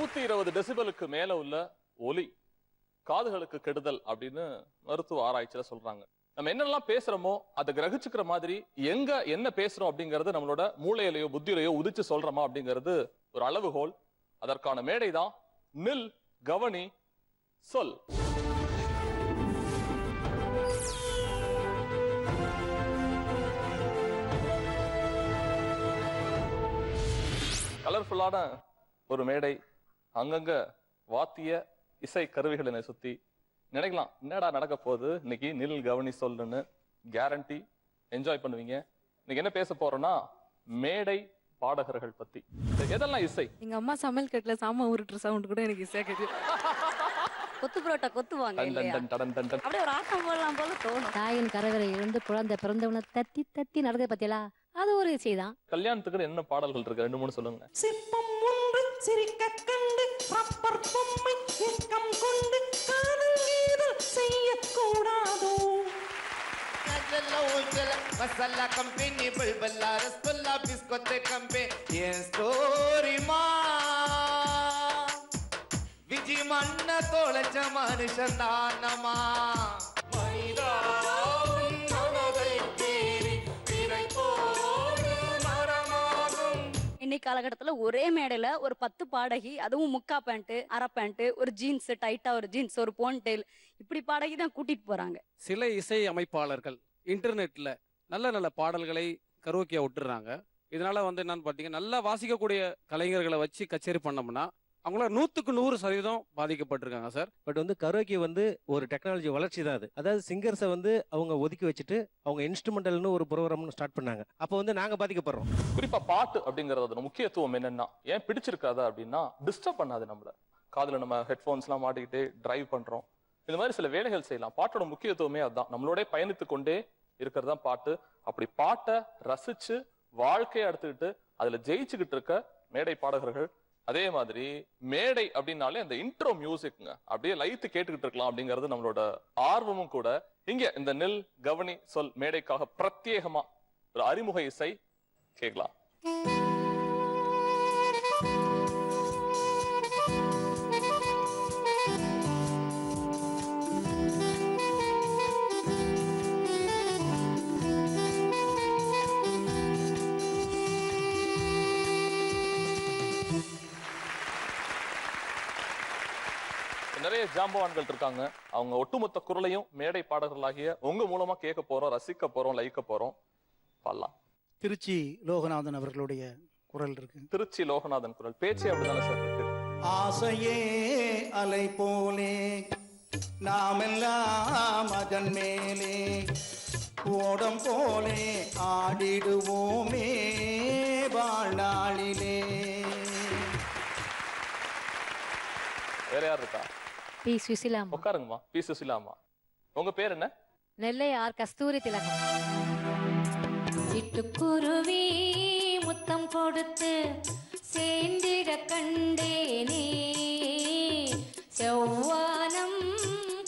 120 டெசிபலுக்கு மேல உள்ள ஒலி காதுகளுக்கு கெடுதல் அப்படின்னு மருத்துவ ஆராய்ச்சியில சொல்றாங்க. நம்ம என்னெல்லாம் பேசுறோமோ அதை கிரகிச்சுக்கிற மாதிரி எங்க என்ன பேசுறோம் அப்படிங்கறது நம்மளோட மூளையிலையோ புத்தியிலையோ உதிச்சு சொல்றோமா அப்படிங்கிறது ஒரு அளவுகோல். அதற்கான மேடை தான் நில் கவனி சொல். கலர்ஃபுல்லான ஒரு மேடை, அங்கங்க வாத்திய இசை கருவிகளை சுத்தி நினைக்கலாம் என்னடா நடக்க போகுது இன்னைக்கு நில் கவனி சொல்லுன்னு. கேரண்டி என்ஜாய் பண்ணுவீங்க. இன்னைக்கு என்ன பேச போறோம்னா மேடை பாடகர்கள் பத்தி. எதெல்லாம் இசை? எங்க அம்மா சமையல் கட்டுல சாமா உருட்டுற சவுண்ட் கூட எனக்கு இசை கேக்குது. கொத்து புரோட்டா கொத்துவாங்க இல்லையா? அப்படியே ஒரு ஆட்டம் போடலாம் போல தோணும். தாயின் கரவரை இருந்து குழந்தை பிறந்தவனை தத்தி தத்தி நடக்குது பத்தியலா, அது ஒரு இசை தான். கல்யாணத்துக்கு என்ன பாடல்கள் இருக்கு? 2-3 சொல்லுங்க. சிப்பம் ஒன்று சிரிக்க கண்டு ரப்பர் பொம்மை இயக்கம் கொண்டு காதல் ஏதல் செய்யக்கூடாதோ. மசாலா கம்பெனி பல்பல்லா ரசகுல்லா பிஸ்கொத்து கம்பெ என் ஸ்டோரிமா விஜி மண்ண தோளச்ச மனுஷன் தானமா இன்னைக்கு காலகட்டத்துல ஒரே மேடையில ஒரு 10 பாடகி, அதுவும் முக்கா பேண்ட், அரை பேண்ட், ஒரு ஜீன்ஸ், டைட்டா ஒரு ஜீன்ஸ், ஒரு போன்டெயில், இப்படி பாடகி தான் கூட்டிட்டு போறாங்க. சில இசை அமைப்பாளர்கள் இன்டர்நெட்ல நல்ல நல்ல பாடல்களை கரோக்கியா விட்டுறாங்க. இதனால என்னன்னு பாத்தீங்கன்னா நல்லா வாசிக்கக்கூடிய கலைஞர்களை வச்சு கச்சேரி பண்ணோம்னா அவங்கள 100% பாதிக்கப்பட்டிருக்காங்க சார். பட் கரோக்கி ஒரு டெக்னாலஜி வளர்ச்சி தான் அது. அதாவது சிங்கர்ஸை அவங்க ஒதுக்கி வச்சுட்டு அவங்க இன்ஸ்ட்ருமெண்டல்னு ஒரு ப்ரோக்ராம்னு ஸ்டார்ட் பண்ணாங்க. அப்போ நாங்க பாதிக்கப்படுறோம். குறிப்பா பாட்டு அப்படிங்கறதோட முக்கியத்துவம் என்னன்னா, ஏன் பிடிச்சிருக்காது அப்படின்னா டிஸ்டர்ப் பண்ணாது நம்மள. காதுல நம்ம ஹெட்போன்ஸ் எல்லாம் மாட்டிக்கிட்டு டிரைவ் பண்றோம், இந்த மாதிரி சில வேலைகள் செய்யலாம். பாட்டோட முக்கியத்துவமே அதுதான். நம்மளோட பயணித்து கொண்டே இருக்கிறதா பாட்டு. அப்படி பாட்டை ரசிச்சு வாழ்க்கையை எடுத்துக்கிட்டு அதுல ஜெயிச்சுக்கிட்டு இருக்க மேடை பாடகர்கள். அதே மாதிரி மேடை அப்படின்னாலே அந்த இன்ட்ரோ மியூசிக்ங்க அப்படியே லைத்து கேட்டுக்கிட்டு இருக்கலாம் அப்படிங்கிறது நம்மளோட ஆர்வமும் கூட. இங்க இந்த நில் கவனி சொல் மேடைக்காக பிரத்யேகமா ஒரு அறிமுக இசை கேட்கலாம். நிறைய ஜாம்பவான்கள் இருக்காங்க. அவங்க ஒட்டுமொத்த குரலையும் மேடை பாடகர்களாகிய உங்க மூலமா கேட்க போறோம், ரசிக்க போறோம், லைக்க போறோம். பாடலாம். திருச்சி லோகநாதன் அவர்களுடைய குரல் இருக்கு. திருச்சி லோகநாதன் குரல் பேச்சே அப்படிதானே சார் இருக்கு. ஆசையே அலை போலே நாமெல்லாம் அதன் மேலே ஓடம் போலே ஆடிடுவோமே வாழ்நாளிலே. வேற யார் இருக்கா? பி சுசிலாமா. உட்காருங்கம்மா. பி சுசிலாமா. உங்க பேர் என்ன? நெல்லை ஆர் கஸ்தூரி திலகம். சிட்டுக்குருவி முத்தம் கொடுத்து சேர்ந்திட கண்டேனே, செவ்வானம்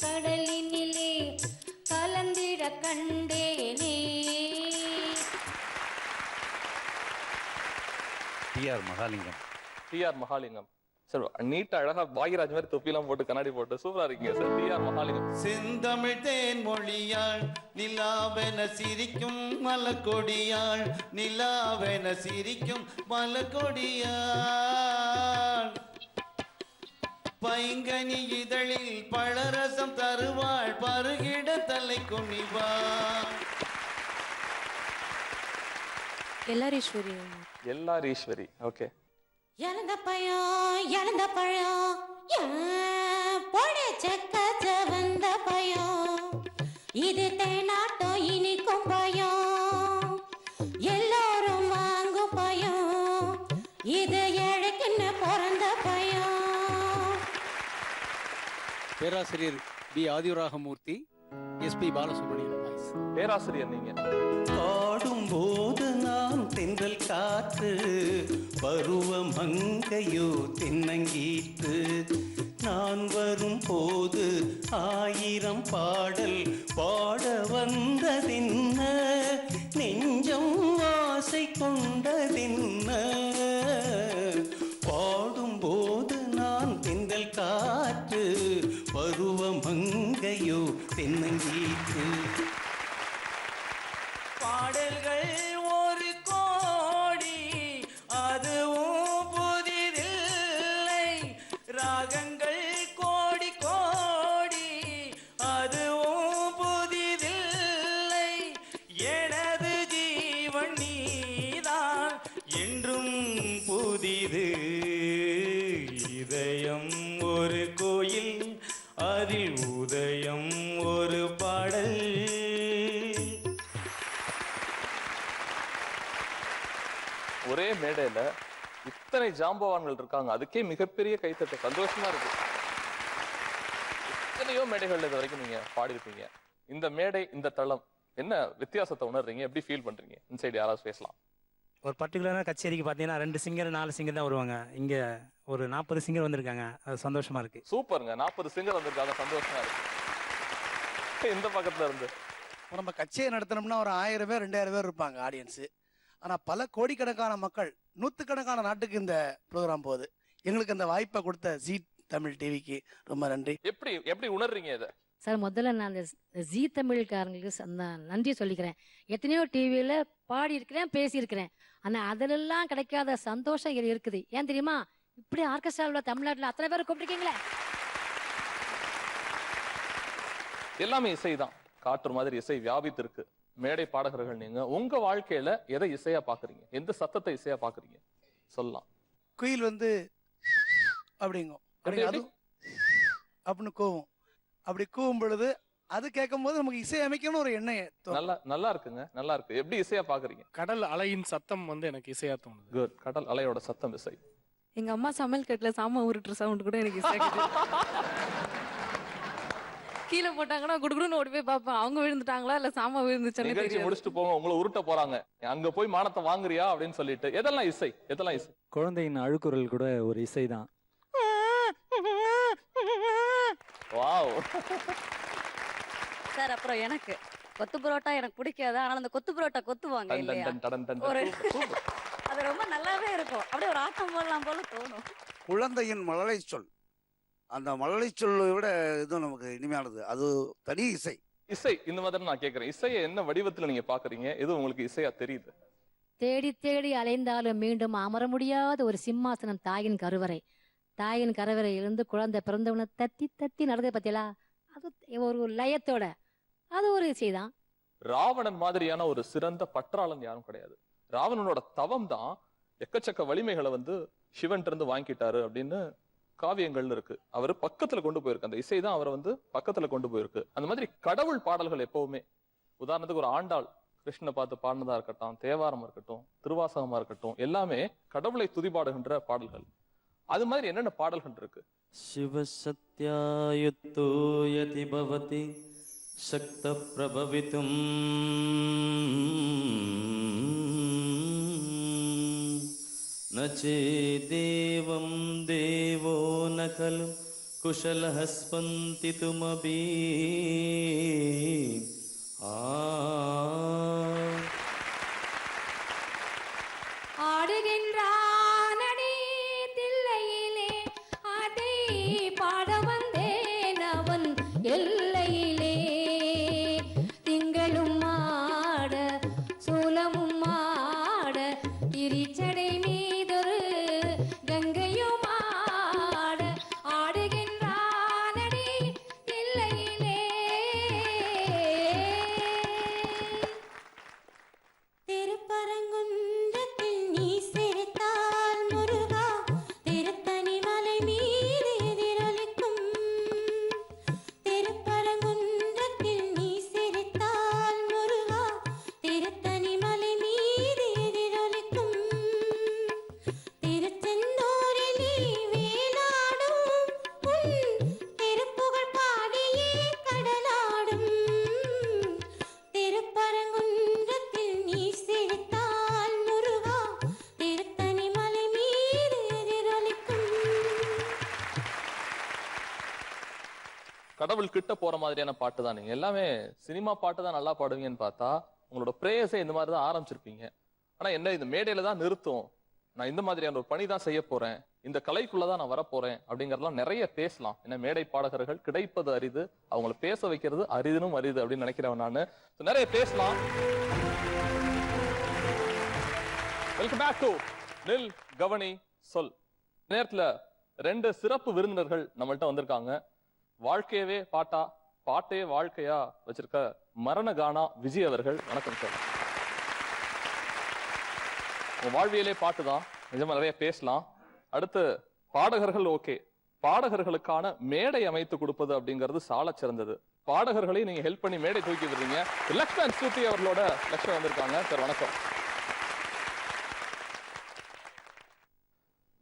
கடலினிலே கலந்திட கண்டேனே. TR. Mahalingam. TR. Mahalingam sir. நீட்டா அழகா பாகிராஜ் மாதிரி தொப்பிலாம் போட்டு கண்ணாடி போட்டு சூப்பரா இருக்கீங்க சார். டி.ஆர். மகாலிங்கம். செந்தமிழ் தேன் மொழியாள் நிலாவென சிரிக்கும் மலக்கொடியாள், நிலாவென சிரிக்கும் மலக்கொடியாள். பைங்கனி இதழில் பழரசம் தருவாள், பருகிட தலை குனிவாள். எல்லாரீஸ்வரி. எல்லாரீஸ்வரி. ஓகே. இழந்த பழம் பொழைச்சக்க செவந்த பயம், இது தேனாட்டம் இனிக்கும் பயம், எல்லாரும் வாங்கும் பயம், இது ஏழைக்குன்னு பிறந்த பயம். பேராசிரியர் பி. ஆதிவராகமூர்த்தி, எஸ்.பி. பாலசுப்ரமணியன். பேராசிரியர் நீங்க. பாடும் போது நான் தென்றல் காற்று, பருவ மங்கையோ தென்னங்கீற்று, நான் வரும் போது 1000 பாடல் பாட வந்ததென்ன, நெஞ்சம் ஆசை கொண்டதென்ன, பாடும் போது நான் மேடையில இத்தனை ஜாம்பவான்கள் இருக்காங்க, அதுக்கே மிகப்பெரிய கைத்தட்டு. சந்தோஷமா இருக்கு. எத்தனையோ மேடைகள்ல இது வரைக்கும் நீங்க பாடிருப்பீங்க. இந்த மேடை, இந்த தளம் என்ன வித்தியாசத்தை உணர்றீங்க? எப்படி ஃபீல் பண்றீங்க? இன்சைடு யாராவது பேசலாம். ஒரு பர்டிகுலரான கச்சேரிக்கு பார்த்தீங்கன்னா 2 சிங்கர் 4 சிங்கர் தான் வருவாங்க. இங்க ஒரு 40 சிங்கர் வந்திருக்காங்க. அது சந்தோஷமா இருக்கு. சூப்பருங்க. 40 சிங்கர் வந்திருக்காங்க, சந்தோஷமா இருக்கு. இந்த பக்கத்துல இருந்து நம்ம கச்சேரி நடத்தினோம்னா ஒரு 1000 பேர் 2000 பேர் இருப்பாங்க ஆடியன்ஸு. ஆனால் பல கோடிக்கணக்கான மக்கள், நூற்றுக்கணக்கான நாட்டுக்கு இந்த ப்ரோக்ராம் போகுது. எங்களுக்கு அந்த வாய்ப்பை கொடுத்த ஜீ தமிழ் டிவிக்கு ரொம்ப நன்றி. எப்படி எப்படி உணர்றீங்க இதை? சார் முதல்ல நான் அந்த ஜீ தமிழ்காரங்களுக்கு நன்றி சொல்லிக்கிறேன். எத்தனையோ டிவியில் பாடியிருக்கிறேன், பேசியிருக்கிறேன். ஆனால் அதிலெல்லாம் கிடைக்காத சந்தோஷம் இது இருக்குது. ஏன் தெரியுமா? இப்படி ஆர்கெஸ்ட்ராவில் தமிழ்நாட்டில் அத்தனை பேர் கூப்பிட்டுருக்கீங்களே. எல்லாமே இசைதான். காற்று மாதிரி இசை வியாபித்து இருக்கு. மேடை பாடகர்கள் நீங்க உங்க வாழ்க்கையில எதை இசையா பாக்குறீங்க? எந்த சத்தத்தை இசையா பாக்குறீங்க சொல்லலாம். குயில் வந்து அப்படிங்கும், அது அப்படின்னு கூவும். அப்படி கூவும் பொழுது அது கேட்கும் போது நமக்கு இசை அமைக்கணும்னு ஒரு எண்ணம். நல்லா இருக்குங்க, நல்லா இருக்கு. எப்படி இசையா பாக்குறீங்க? கடல் அலையின் சத்தம் வந்து எனக்கு இசையா தோணுது. குட். கடல் அலையோட சத்தம் இசை. எங்க அம்மா சமையல் கட்டுல சாமான் உருட்டுற சவுண்ட் கூட எனக்கு இசை கீழே போட்டாங்கன்னா குடுகுடுன்னு ஓடி போய் பார்ப்பேன், அவங்க விழுந்துட்டாங்களா இல்ல சாமா விழுந்துச்சானே நிகழ்ச்சி முடிச்சுட்டு போங்க, உங்களை உருட்ட போறாங்க, அங்க போய் மானத்தை வாங்குறியா அப்படின்னு சொல்லிட்டு. எதெல்லாம் இசை? எதெல்லாம் இசை? குழந்தையின் அழுக்குரல் கூட ஒரு இசை தான். Wow sir. அப்புறம் எனக்கு கொத்து புரோட்டா எனக்கு பிடிக்காது, ஆனால் அந்த கொத்து புரோட்டா கொத்துவாங்க இல்லையா, ஒரு அது ரொம்ப நல்லாவே இருக்கும். அப்படியே ஒரு ஆட்டம் போடலாம் போல தோணும். குழந்தையின் மழலை சொல், அந்த மழலை சொல்லை விட இதுவும் நமக்கு இனிமையானது. அது தனி இசை. இசை இந்த மாதிரி நான் கேட்கிறேன், இசையை என்ன வடிவத்துல நீங்க பாக்குறீங்க? எது உங்களுக்கு இசையா தெரியுது? தேடி தேடி அலைந்தாலும் மீண்டும் அமர முடியாத ஒரு சிம்மாசனம் தாயின் கருவறை. தாயின் கருவறையிலிருந்து குழந்தை பிறந்தவனை தத்தி தத்தி நடந்தது பத்தியலா, அது ஒரு லயத்தோட, அது ஒரு இசைதான். ராவணன் மாதிரியான ஒரு சிறந்த பற்றாளன் யாரும் கிடையாது. ராவணனோட தவம் தான் எக்கச்சக்க வலிமைகளை வந்து சிவன் இருந்து வாங்கிட்டாரு அப்படின்னு காவியங்கள் இருக்கு. அவர் பக்கத்துல கொண்டு போயிருக்கு. அந்த இசை தான் அவரை வந்து பக்கத்துல கொண்டு போயிருக்கு. அந்த மாதிரி கடவுள் பாடல்கள் எப்பவுமே, உதாரணத்துக்கு ஒரு ஆண்டாள் கிருஷ்ணனை பார்த்து பாடினதா இருக்கட்டும், தேவாரம் இருக்கட்டும், திருவாசகமா இருக்கட்டும், எல்லாமே கடவுளை துதிபாடுகின்ற பாடல்கள். அது மாதிரி என்னென்ன பாடல்கள் இருக்கு? சிவ சத்யாயுத்தோ யதி பவதி சக்த பிரபவித்தும் நச்சேதேவம் தேவோ ந கலு குஷலஹ ஸ்பந்திதுமபி. ஆடுகின்றானடி தில்லையிலே, அதை பாட வந்தேன் அவன் எல்லையிலே. திங்களும் ஆட சூலமும் ஆட, திரிச்சடை மீதொரு கங்கையும் ஆட. ஆடுகின்றானடி தில்லையிலே. திருப்பரங்குன்றத்தில் நீ சிரித்தால் முருகா, திருத்தணி மலை மீது எதிரொலிக்கும். திருப்பரங்குன்றத்தில் நீ சிரித்தால் முருகா, திருத்தணி மலை மீது எதிரொலிக்கும். திருச்செந்தூரில் நீ வேலாடும், உன் திருப்புகழ் பாடியே கடலாடும். திருப்பரங்குன்றத்தில் நீ சிரித்தால் முருகா, திருத்தணி மலை மீது எதிரொலிக்கும். கடவுள் கிட்ட போற மாதிரியான பாட்டு தான். நீங்க எல்லாமே சினிமா பாட்டு தான் நல்லா பாடுவீங்கன்னு பார்த்தா உங்களோட பிரேயஸை இந்த மாதிரி தான் ஆரம்பிச்சிருப்பீங்க. ஆனா என்ன, இந்த மேடையில தான் நிறுத்தும், நான் இந்த மாதிரியான ஒரு பணி தான் செய்ய போறேன், இந்த கலைக்குள்ளதான் நான் வரப்போறேன் அப்படிங்கறதெல்லாம் நிறைய பேசலாம். ஏன்னா மேடை பாடகர்கள் கிடைப்பது அரிது, அவங்கள பேச வைக்கிறது அரிதினும் அரிது அப்படின்னு நினைக்கிறேன் நானு. நிறைய பேசலாம். வெல்கம் பேக் டு நில் கவனி சொல். நேரத்துல 2 சிறப்பு விருந்தினர்கள் நம்மள்ட்ட வந்திருக்காங்க. வாழ்க்கையவே பாட்டா, பாட்டே வாழ்க்கையா வச்சிருக்க மரண கானா விஜய் அவர்கள். வணக்கம் சார். உங்க வாழ்வியலே பாட்டு தான், நிஜமா நிறைய பேசலாம். அடுத்து பாடகர்கள் ஓகே, பாடகர்களுக்கான மேடை அமைத்து கொடுப்பது அப்படிங்கிறது சால சிறந்தது. பாடகர்களை நீங்க ஹெல்ப் பண்ணி மேடை தூக்கி விடுறீங்க. லக்ஷ்மண் ஸ்ருதி அவர்களோட லக்ஷ்மண் வந்திருக்காங்க சார். வணக்கம்.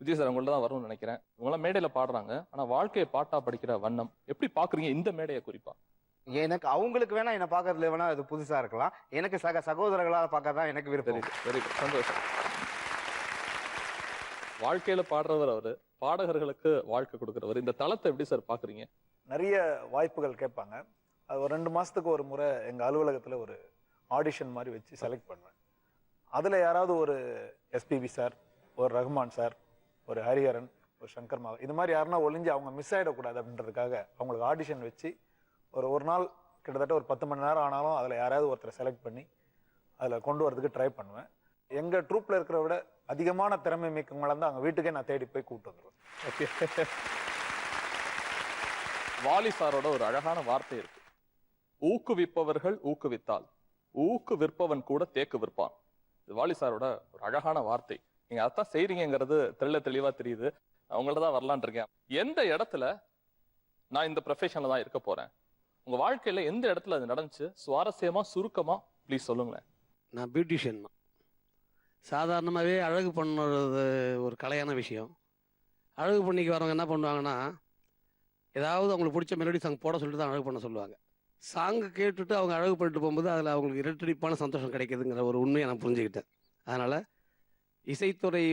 விஜய் சார் உங்கள்ட்ட தான் வரும்னு நினைக்கிறேன். இவங்களாம் மேடையில பாடுறாங்க, ஆனா வாழ்க்கையை பாட்டா படிக்கிற வண்ணம் எப்படி பாக்குறீங்க இந்த மேடையை குறிப்பா? எனக்கு அவங்களுக்கு வேணா என்ன பார்க்கறதுல வேணா அது புதுசா இருக்கலாம். எனக்கு சகோதரர்களாக பார்க்க தான் எனக்கு விருப்பம். வெரி குட், சந்தோஷம். வாழ்க்கையில பாடுறவர் அவரு, பாடகர்களுக்கு வாழ்க்கை கொடுக்குறவர். இந்த தளத்தை எப்படி சார் பாக்குறீங்க? நிறைய வாய்ப்புகள் கேட்பாங்க. அது ஒரு 2 மாசத்துக்கு ஒரு முறை எங்க அலுவலகத்துல ஒரு ஆடிஷன் மாதிரி வச்சு செலக்ட் பண்ணுவேன். அதுல யாராவது ஒரு எஸ்பிபி சார், ஒரு ரஹ்மான் சார், ஒரு ஹரிஹரன், ஒரு சங்கர் மாவா, இது மாதிரி யாருன்னா ஒளிஞ்சு அவங்க மிஸ் ஆகிடக்கூடாது அப்படின்றதுக்காக அவங்களுக்கு ஆடிஷன் வச்சு ஒரு நாள் கிட்டத்தட்ட ஒரு 10 மணி நேரம் ஆனாலும் அதில் யாராவது ஒருத்தரை செலக்ட் பண்ணி அதில் கொண்டு வரதுக்கு ட்ரை பண்ணுவேன். எங்கள் ட்ரூப்பில் இருக்கிற விட அதிகமான திறமை மிக்கவங்களை தான் அங்கே வீட்டுக்கே நான் தேடி போய் கூப்பிட்டு வந்துடுவேன். ஓகே. வாலி சாரோட ஒரு அழகான வார்த்தை இருக்கு, ஊக்குவிப்பவர்கள் ஊக்குவித்தால் ஊக்குவிற்பவன் கூட தேக்கு விற்பான். இது வாலி சாரோட ஒரு அழகான வார்த்தை. நீங்க அதான் செய்றீங்கிறது தெளிவா தெரியுது. உங்கள்ட்ட தான் வரலான் இருக்கேன். எந்த இடத்துல நான் இந்த ப்ரொஃபஷன்ல தான் இருக்க போறேன், உங்க வாழ்க்கையில எந்த இடத்துல அது நடந்துச்சு, சுவாரஸ்யமா சுருக்கமா ப்ளீஸ் சொல்லுங்களேன். நான் பியூட்டிஷியன் தான். சாதாரணமாகவே அழகு பண்ணுறது ஒரு கலையான விஷயம். அழகு பண்ணிக்கு வரவங்க என்ன பண்ணுவாங்கன்னா, ஏதாவது அவங்களுக்கு பிடிச்ச மெலடி சாங் போட சொல்லிட்டு தான் அழகு பண்ண சொல்லுவாங்க. சாங்கு கேட்டுட்டு அவங்க அழகு பண்ணிட்டு போகும்போது அதில் அவங்களுக்கு இரட்டிப்பான சந்தோஷம் கிடைக்குதுங்கிற ஒரு உண்மையை நான் புரிஞ்சுக்கிட்டேன். அதனால் இசைத்துறை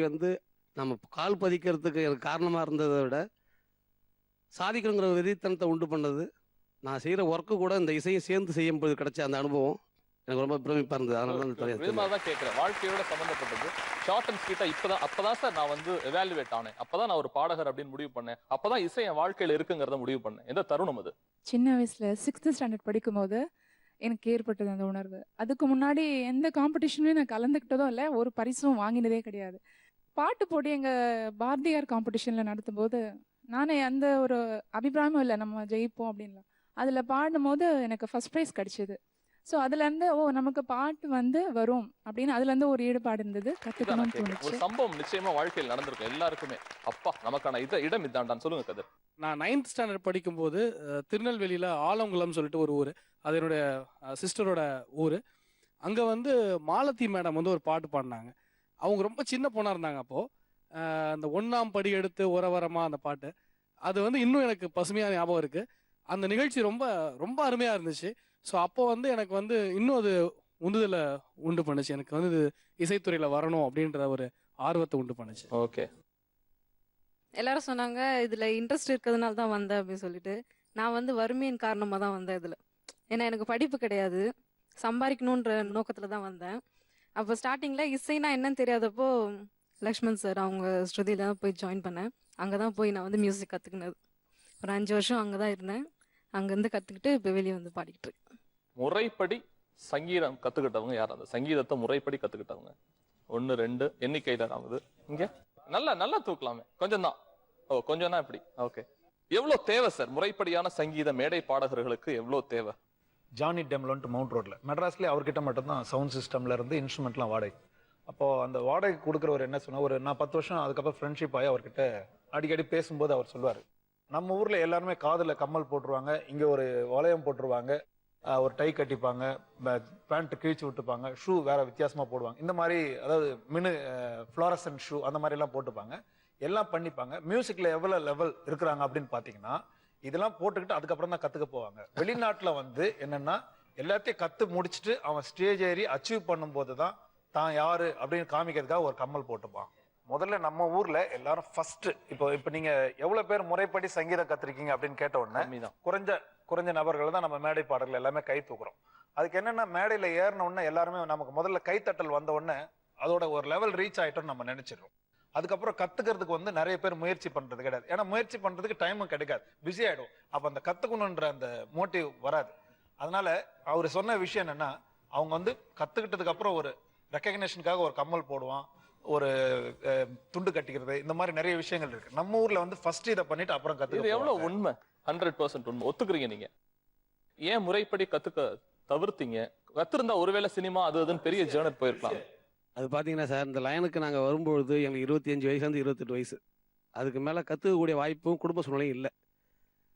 நம்ம கால் பதிக்கிறதுக்கு எனக்கு காரணமாக இருந்ததை விட சாதிக்கணுங்கிற வெறித்தனத்தை உண்டு பண்ணது, நான் செய்கிற ஒர்க்கு கூட இந்த இசையை சேர்ந்து செய்யும்போது கிடைச்ச அந்த அனுபவம் எனக்கு ரொம்ப பிரமிப்பாக இருந்தது. அதனால தான் கேட்கிறேன், வாழ்க்கையோட சம்பந்தப்பட்டது ஷார்ட் அண்ட் ஸ்வீட்டா அப்பதான் சார் நான் எவாலுவேட் ஆனேன். அப்பதான் நான் ஒரு பாடகர் அப்படின்னு முடிவு பண்ணேன். அப்பதான் இசை என் வாழ்க்கையில இருக்குங்கிறத முடிவு பண்ணேன். எந்த தருணம் அது? சின்ன வயசுல 6th ஸ்டாண்டர்ட் படிக்கும்போது எனக்கு ஏற்பட்டது அந்த உணர்வு. அதுக்கு முன்னாடி எந்த காம்படிஷன்லையும் நான் கலந்துக்கிட்டதும் இல்லை, ஒரு பரிசும் வாங்கினதே கிடையாது. பாட்டு போட்டி எங்கள் பாரதியார் காம்படிஷனில் நடத்தும் போது நானே அந்த ஒரு அபிப்பிராயமும் இல்லை நம்ம ஜெயிப்போம் அப்படின்லாம். அதில் பாடும் போது எனக்கு ஃபர்ஸ்ட் ப்ரைஸ் கிடைச்சிது. ஸோ அதுலேருந்து நமக்கு பாட்டு வரும் அப்படின்னு அதுலேருந்து ஒரு ஈடுபாடு இருந்தது, கற்றுக்கணும்னு தோணுச்சு. ஒரு சம்பவம் நிச்சயமா வாழ்க்கையில் நடந்திருக்கும் எல்லாருக்குமே. அப்பா நமக்கான இடம் இதாண்டான்னு சொல்லுங்க கதிர். நான் 9th ஸ்டாண்டர்ட் படிக்கும்போது திருநெல்வேலியில் ஆலங்குளம் சொல்லிட்டு ஒரு ஊர், அது என்னுடைய சிஸ்டரோட ஊர். அங்கே மாலதி மேடம் ஒரு பாட்டு பாடினாங்க. அவங்க ரொம்ப சின்ன பொண்ணாக இருந்தாங்க. அப்போது அந்த 1ஆம் படி எடுத்து உறவரமா அந்த பாட்டு, அது இன்னும் எனக்கு பசுமையான ஞாபகம் இருக்குது. அந்த நிகழ்ச்சி ரொம்ப ரொம்ப அருமையாக இருந்துச்சு. ஸோ அப்போ எனக்கு இன்னும் அது உந்துதலை உண்டு பண்ணுச்சு. எனக்கு இது இசைத்துறையில் வரணும் அப்படின்ற ஒரு ஆர்வத்தை உண்டு பண்ணுச்சு. ஓகே. எல்லாரும் சொன்னாங்க இதில் இன்ட்ரெஸ்ட் இருக்கிறதுனால தான் வந்தேன் அப்படின்னு சொல்லிட்டு. நான் வறுமையின் காரணமாக தான் வந்தேன் இதில். ஏன்னா எனக்கு படிப்பு கிடையாது, சம்பாதிக்கணுன்ற நோக்கத்தில் தான் வந்தேன். அப்போ ஸ்டார்டிங்கில் இசைனா என்னன்னு தெரியாதப்போ லக்ஷ்மண் சார் அவங்க ஸ்ருதியில் தான் போய் ஜாயின் பண்ணேன். அங்கே தான் போய் நான் மியூசிக் கற்றுக்கினது. ஒரு 5 வருஷம் அங்கே தான் இருந்தேன். அங்கேருந்து கற்றுக்கிட்டு இப்போ வெளியே பாடிக்கிட்டு இருக்கேன். முறைப்படி சங்கீதம் கற்றுக்கிட்டவங்க யார்? அந்த சங்கீதத்தை முறைப்படி கற்றுக்கிட்டவங்க 1 2 எண்ணிக்கையில் ஆகுது. இங்கே நல்லா தூக்கலாமே. கொஞ்சம் தான். கொஞ்சம் தான். எப்படி? ஓகே. எவ்வளோ தேவை சார் முறைப்படியான சங்கீத மேடை பாடகர்களுக்கு? எவ்வளோ தேவை? ஜானி டெம்லோன்ட்டு மவுண்ட் ரோட்ல மெட்ராஸ்லேயே அவர்கிட்ட மட்டும்தான் சவுண்ட் சிஸ்டம்ல இருந்து இன்ஸ்ட்ருமெண்ட்லாம் வாடகை. அப்போது அந்த வாடகை கொடுக்குறவர் என்ன சொன்னார், நான் 10 வருஷம் அதுக்கப்புறம் ஃப்ரெண்ட்ஷிப் ஆகி அவர்கிட்ட அடிக்கடி பேசும்போது அவர் சொல்லுவார், நம்ம ஊரில் எல்லாருமே காதில் கம்மல் போட்டுருவாங்க, இங்கே ஒரு வளையம் போட்டுருவாங்க, ஒரு டை கட்டிப்பாங்க, பேண்ட் கிழிச்சு விட்டுப்பாங்க, ஷூ வேற வித்தியாசமாக போடுவாங்க. இந்த மாதிரி அதாவது ஃப்ளோரசன்ட் ஷூ அந்த மாதிரிலாம் போட்டுப்பாங்க, எல்லாம் பண்ணிப்பாங்க. மியூசிக்கில் எவ்வளோ லெவல் இருக்கிறாங்க அப்படின்னு பார்த்தீங்கன்னா இதெல்லாம் போட்டுக்கிட்டு அதுக்கப்புறம் தான் கற்றுக்க போவாங்க. வெளிநாட்டில் என்னென்னா எல்லாத்தையும் கற்று முடிச்சுட்டு அவன் ஸ்டேஜ் ஏறி அச்சீவ் பண்ணும்போது தான் தான் யாரு அப்படின்னு காமிக்கிறதுக்காக ஒரு கம்மல் போட்டுப்பான். முதல்ல நம்ம ஊர்ல எல்லாரும் ஃபர்ஸ்ட் இப்போ நீங்க எவ்வளவு பேர் முறைப்படி சங்கீதம் கத்துருக்கீங்க அப்படின்னு கேட்ட உடனே குறைஞ்ச நபர்கள் தான் நம்ம மேடை பாடல்கள் எல்லாமே கை தூக்குறோம். அதுக்கு என்னன்னா மேடையில ஏறின உடனே எல்லாருமே நமக்கு முதல்ல கைத்தட்டல் வந்த உடனே அதோட ஒரு லெவல் ரீச் ஆயிட்டோம் நம்ம நினைச்சிடுறோம். அதுக்கப்புறம் கத்துக்கிறதுக்கு நிறைய பேர் முயற்சி பண்றது கிடையாது. ஏன்னா முயற்சி பண்றதுக்கு டைமும் கிடைக்காது, பிஸி ஆயிடும். அப்ப அந்த கத்துக்கணுன்ற அந்த மோட்டிவ் வராது. அதனால அவர் சொன்ன விஷயம் என்னன்னா, அவங்க கத்துக்கிட்டதுக்கு அப்புறம் ஒரு ரெக்கக்னேஷனுக்காக ஒரு கம்மல் போடுவான், ஒரு துண்டு கட்டிக்கிறது, இந்த மாதிரி நிறைய விஷயங்கள் இருக்கு. நம்ம ஊர்ல ஃபர்ஸ்ட் இதை பண்ணிட்டு அப்புறம் கத்துக்க. இது எவ்வளவு உண்மை? 100% உண்மை. ஒத்துக்கிறீங்க நீங்க? ஏன் முறைப்படி கத்துக்க தவிர்த்தீங்க? கத்திருந்தா ஒருவேளை சினிமா அதுன்னு பெரிய ஜேர்னல் போயிருக்கலாம். அது பார்த்தீங்கன்னா சார், இந்த லைனுக்கு நாங்கள் வரும்பொழுது எங்களுக்கு 25 வயசுலேருந்து 28 வயசு. அதுக்கு மேலே கற்றுக்கக்கூடிய வாய்ப்பும் குடும்ப சூழ்நிலையும் இல்லை.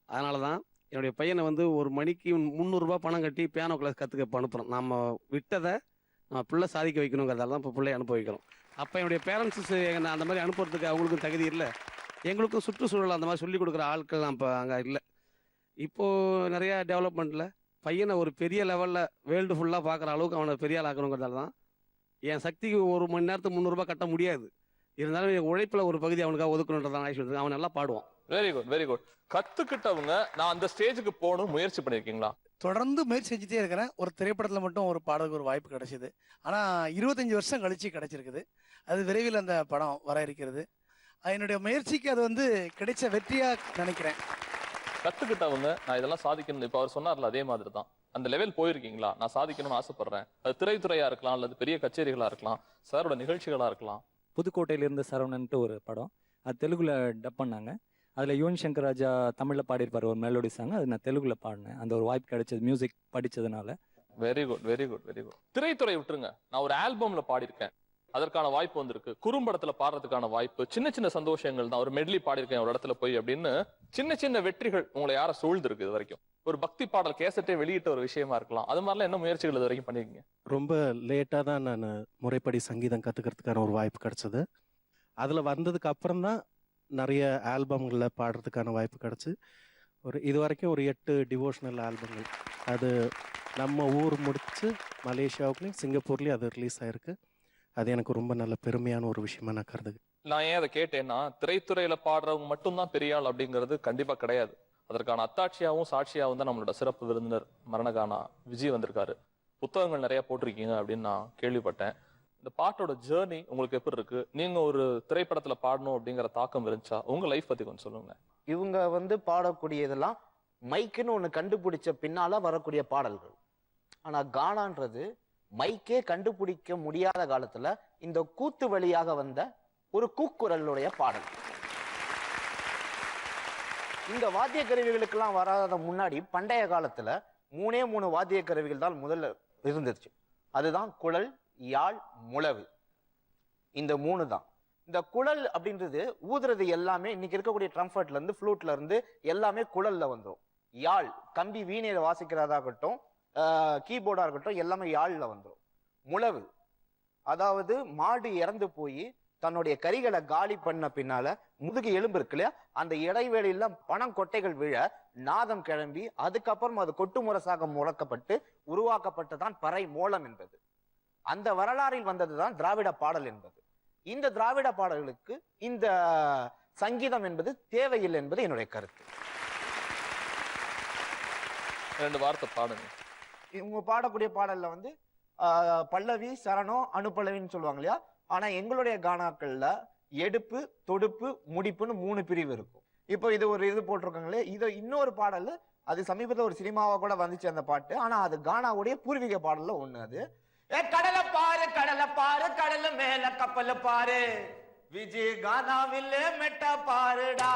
அதனால தான் என்னுடைய பையனை ஒரு மணிக்கு 300 ரூபாய் பணம் கட்டி பியானோ கிளாஸ் கற்றுக்க அனுப்புகிறோம். நம்ம விட்டதை நம்ம பிள்ளை சாதிக்க வைக்கணுங்கிறதால தான் இப்போ பிள்ளை அனுப்ப வைக்கிறோம். அப்போ என்னுடைய பேரண்ட்ஸு என்னை அந்த மாதிரி அனுப்புறதுக்கு அவங்களுக்கும் தகுதி இல்லை, எங்களுக்கும் சுற்றுச்சூழல் அந்த மாதிரி சொல்லிக் கொடுக்குற ஆட்கள் அப்போ அங்கே இல்லை. இப்போது நிறையா டெவலப்மெண்ட்டில் பையனை ஒரு பெரிய லெவலில் வேர்ல்டு ஃபுல்லாக பார்க்குற அளவுக்கு அவனை பெரிய ஆள் ஆக்கணுங்கிறதால தான் என் சக்திக்கு 1 மணி நேரத்துக்கு 300 ரூபாய் கட்ட முடியாது, இருந்தாலும் என் உழைப்பில் ஒரு பகுதி அவனுக்காக ஒதுக்கணுன்றதான் ஆயிடுச்சு. அவன் நல்லா பாடுவான். Very good very good. கத்துக்கிட்டவங்க நான் அந்த ஸ்டேஜுக்கு போகணும் முயற்சி பண்ணிருக்கீங்களா? தொடர்ந்து முயற்சி செஞ்சுட்டே இருக்கிறேன். ஒரு திரைப்படத்தில் மட்டும் ஒரு பாடலுக்கு ஒரு வாய்ப்பு கிடைச்சிது. ஆனால் 25 வருஷம் கழிச்சு கிடைச்சிருக்குது. அது விரைவில் அந்த படம் வர இருக்கிறது. என்னுடைய முயற்சிக்கு அது வந்து கிடைச்ச வெற்றியாக நினைக்கிறேன். கத்துக்கிட்டவங்க நான் இதெல்லாம் சாதிக்கணும், இப்போ அவர் சொன்னார்ல அதே மாதிரி தான் அந்த லெவல் போயிருக்கீங்களா? நான் சாதிக்கணும்னு ஆசைப்படுறேன். அது திரைத்துறையா இருக்கலாம், அல்லது பெரிய கச்சேரிகளா இருக்கலாம், சாரோட நிகழ்ச்சிகளா இருக்கலாம். புதுக்கோட்டையிலிருந்து சரவணன்ட்டு ஒரு படம், அது தெலுங்குல டப் பண்ணாங்க. அதில் யுவன் சங்கர் ராஜா தமிழில் பாடியிருப்பார் ஒரு மெலோடி சாங், அது நான் தெலுங்குல பாடினேன். அந்த ஒரு வாய்ப்பு கிடைச்சது மியூசிக் படித்ததுனால. Very good very good very good. திரைத்துறை விட்டுருங்க, நான் ஒரு ஆல்பம்ல பாடியிருக்கேன், அதற்கான வாய்ப்பு வந்திருக்கு. குறும்படத்துல பாடுறதுக்கான வாய்ப்பு, சின்ன சின்ன சந்தோஷங்கள் தான். ஒரு மெட்லி பாடியிருக்கேன் ஒரு இடத்துல போய் அப்படின்னு சின்ன சின்ன வெற்றிகள் உங்களை யார சூழ்ந்திருக்கு இது வரைக்கும்? ஒரு பக்தி பாடல் கேசட்டே வெளியிட்ட ஒரு விஷயமா இருக்கலாம், அது மாதிரிலாம் என்ன முயற்சிகள் இது வரைக்கும் பண்ணிருக்கீங்க? ரொம்ப லேட்டாக தான் நான் முறைப்படி சங்கீதம் கற்றுக்கிறதுக்கான ஒரு வாய்ப்பு கிடச்சிது. அதில் வந்ததுக்கு அப்புறம் தான் நிறைய ஆல்பங்களில் பாடுறதுக்கான வாய்ப்பு கிடச்சி இது வரைக்கும் ஒரு 8 டிவோஷனல் ஆல்பங்கள். அது நம்ம ஊர் முடித்து மலேசியாவுக்குலேயும் சிங்கப்பூர்லேயும் அது ரிலீஸ் ஆகிருக்கு. அது எனக்கு ரொம்ப நல்ல பெருமையான ஒரு விஷயமா நான் கருதுகிறேன். நான் ஏன் அதை கேட்டேன்னா, திரைத்துறையில பாடுறவங்க மட்டும்தான் பெரிய ஆள் அப்படிங்கிறது கண்டிப்பா கிடையாது. அதற்கான அத்தாட்சியாவும் சாட்சியாவும் தான் நம்மளோட சிறப்பு விருந்தினர் மரணகானா விஜய் வந்திருக்காரு. புத்தகங்கள் நிறைய போட்டிருக்கீங்க அப்படின்னு நான் கேள்விப்பட்டேன். இந்த பாட்டோட ஜேர்னி உங்களுக்கு எப்படி இருக்கு? நீங்க ஒரு திரைப்படத்துல பாடணும் அப்படிங்கிற தாக்கம் இருந்துச்சா? உங்க லைஃப் பத்தி கொஞ்சம் சொல்லுங்க. இவங்க வந்து பாடக்கூடியதெல்லாம் மைக்குன்னு ஒன்று கண்டுபிடிச்ச பின்னால வரக்கூடிய பாடல்கள். ஆனா கானான்றது மைக்கே கண்டுபிடிக்க முடியாத காலத்துல இந்த கூத்து வழியாக வந்த ஒரு கூக்குரலுடைய பாடல். இந்த வாத்திய கருவிகளுக்கெல்லாம் வராத முன்னாடி பண்டைய காலத்துல 3 வாத்திய கருவிகள் தான் முதல்ல இருந்துச்சு. அதுதான் குழல், யாழ், முழவு. இந்த 3 தான். இந்த குழல் அப்படின்றது ஊதுறது எல்லாமே இன்னைக்கு இருக்கக்கூடிய ட்ரம்ஃபட்ல இருந்து ஃப்ளூட்ல இருந்து எல்லாமே குழல்ல வந்துடும். யாழ் கம்பி வீணையில வாசிக்கிறதாகட்டும், கீபோர்டா இருக்கட்டும், எல்லாமே யாழ்ல வந்துடும். முழவு அதாவது மாடு இறந்து போய் தன்னுடைய கரிகளை காலி பண்ண பின்னால முதுகு எலும்பு இருக்கு இல்லையா, அந்த இடைவேளையில பணம் கொட்டைகள் விழ நாதம் கிளம்பி அதுக்கப்புறம் அது கொட்டு முரசாக முழக்கப்பட்டு உருவாக்கப்பட்டதான் பறை மோளம் என்பது. அந்த வரலாறில் வந்ததுதான் திராவிட பாடல் என்பது. இந்த திராவிட பாடல்களுக்கு இந்த சங்கீதம் என்பது தேவையில்லை என்பது என்னுடைய கருத்து. 2 வார்த்தை பாடுங்க. இவங்க பாடக்கூடிய பாடல்ல வந்து பல்லவி, சரணம், அனுப்பல்லவின்னு சொல்லுவாங்க இல்லையா. ஆனா எங்களுடைய கானாக்கள்ல எடுப்பு, தொடுப்பு, முடிப்புன்னு 3 பிரிவு இருக்கும். இப்போ இது ஒரு இது போட்டிருக்காங்களே, இது இன்னொரு பாடல். அது சமீபத்தில் ஒரு சினிமாவா கூட வந்துச்சு அந்த பாட்டு. ஆனா அது கானாவுடைய பூர்வீக பாடல்ல ஒண்ணு. அது கடலை பாரு கடலை பாரு கடல் மேல கப்பல் பாரு விஜய் கானாவில் மெட்ட பாருடா.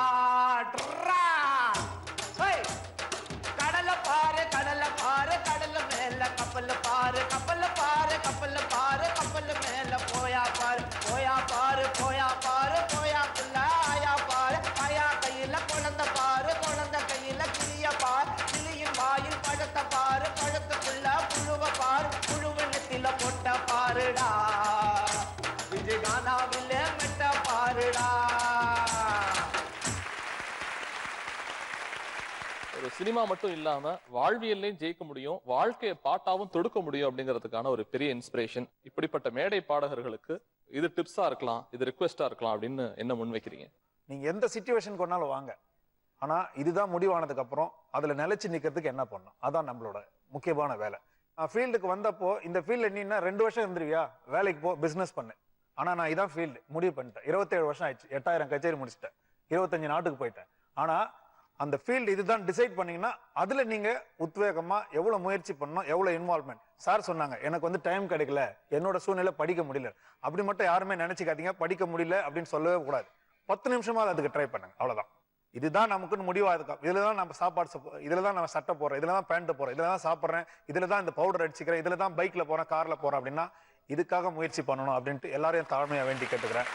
கடலை பாரு கடல் மேல கப்பல் பாரு கப்பல் பாரு கப்பல் பாரு கப்பல் மேல போயா பாரு போயா பாரு போயா பாரு போயா புள்ள ஆயா பாரு ஆயா கையில குழந்தை பாரு குழந்தை கையில கிளிய பாரு கிளியின் வாயில் பழத்தை பாரு பழத்துக்குள்ள புழுவ பாரு புழுவு நெத்தில பொட்ட பாருடா விஜய் கானாவில் மெட்ட பாருடா. ஒரு சினிமா மட்டும் இல்லாம வாழ்வியல்லையும் ஜெயிக்க முடியும், வாழ்க்கையை பாட்டாவும் தொடுக்க முடியும் அப்படிங்கிறதுக்கான ஒரு பெரிய இன்ஸ்பிரேஷன். இப்படிப்பட்ட மேடை பாடகர்களுக்கு இது டிப்ஸா இருக்கலாம், இது ரிக்வெஸ்டா இருக்கலாம் அப்படின்னு என்ன முன்வைக்கிறீங்க? நீங்க எந்த சிச்சுவேஷன் கொண்டாலும் வாங்க, ஆனா இதுதான் முடிவானதுக்கு அப்புறம் அதுல நிலைச்சு நிக்கிறதுக்கு என்ன பண்ணணும், அதான் நம்மளோட முக்கியமான வேலை. ஃபீல்டுக்கு வந்தப்போ இந்த ஃபீல்டு நீ 2 வருஷம் இருந்துருவியா, வேலைக்கு போ, பிசினஸ் பண்ணு. ஆனா நான் இதான் ஃபீல்டு முடிவு பண்ணிட்டேன். 27 வருஷம் ஆயிடுச்சு, 8000 கச்சேரி முடிச்சிட்டேன், 25 நாட்டுக்கு போயிட்டேன். ஆனா அந்த ஃபீல்டு இதுதான் டிசைட் பண்ணீங்கன்னா அதுல நீங்க உத்வேகமா எவ்வளவு முயற்சி பண்ணணும், எவ்வளவு இன்வால்வ்மெண்ட். சார் சொன்னாங்க எனக்கு வந்து டைம் கிடைக்கல, என்னோட சூழ்நிலை படிக்க முடியல, அப்படி மட்டும் யாருமே நினைச்சுக்காதீங்க. படிக்க முடியல அப்படின்னு சொல்லவே கூடாது. 10 நிமிஷமா அதுக்கு ட்ரை பண்ணுங்க, அவ்வளவுதான். இதுதான் நமக்குன்னு முடிவா இருக்கும். இதுலதான் நம்ம சாப்பாடு, இதுலதான் நம்ம சட்டை போடுறோம், இதுலதான் பேண்ட் போறோம், இதுலதான் சாப்பிட்றேன், இதுலதான் இந்த பவுடர் அடிச்சுக்கிறேன், இதுலதான் பைக்ல போறேன், கார்ல போறேன் அப்படின்னா இதுக்காக முயற்சி பண்ணணும் அப்படின்ட்டு எல்லாரையும் தாழ்மையா வேண்டி கேட்டுக்கிறேன்.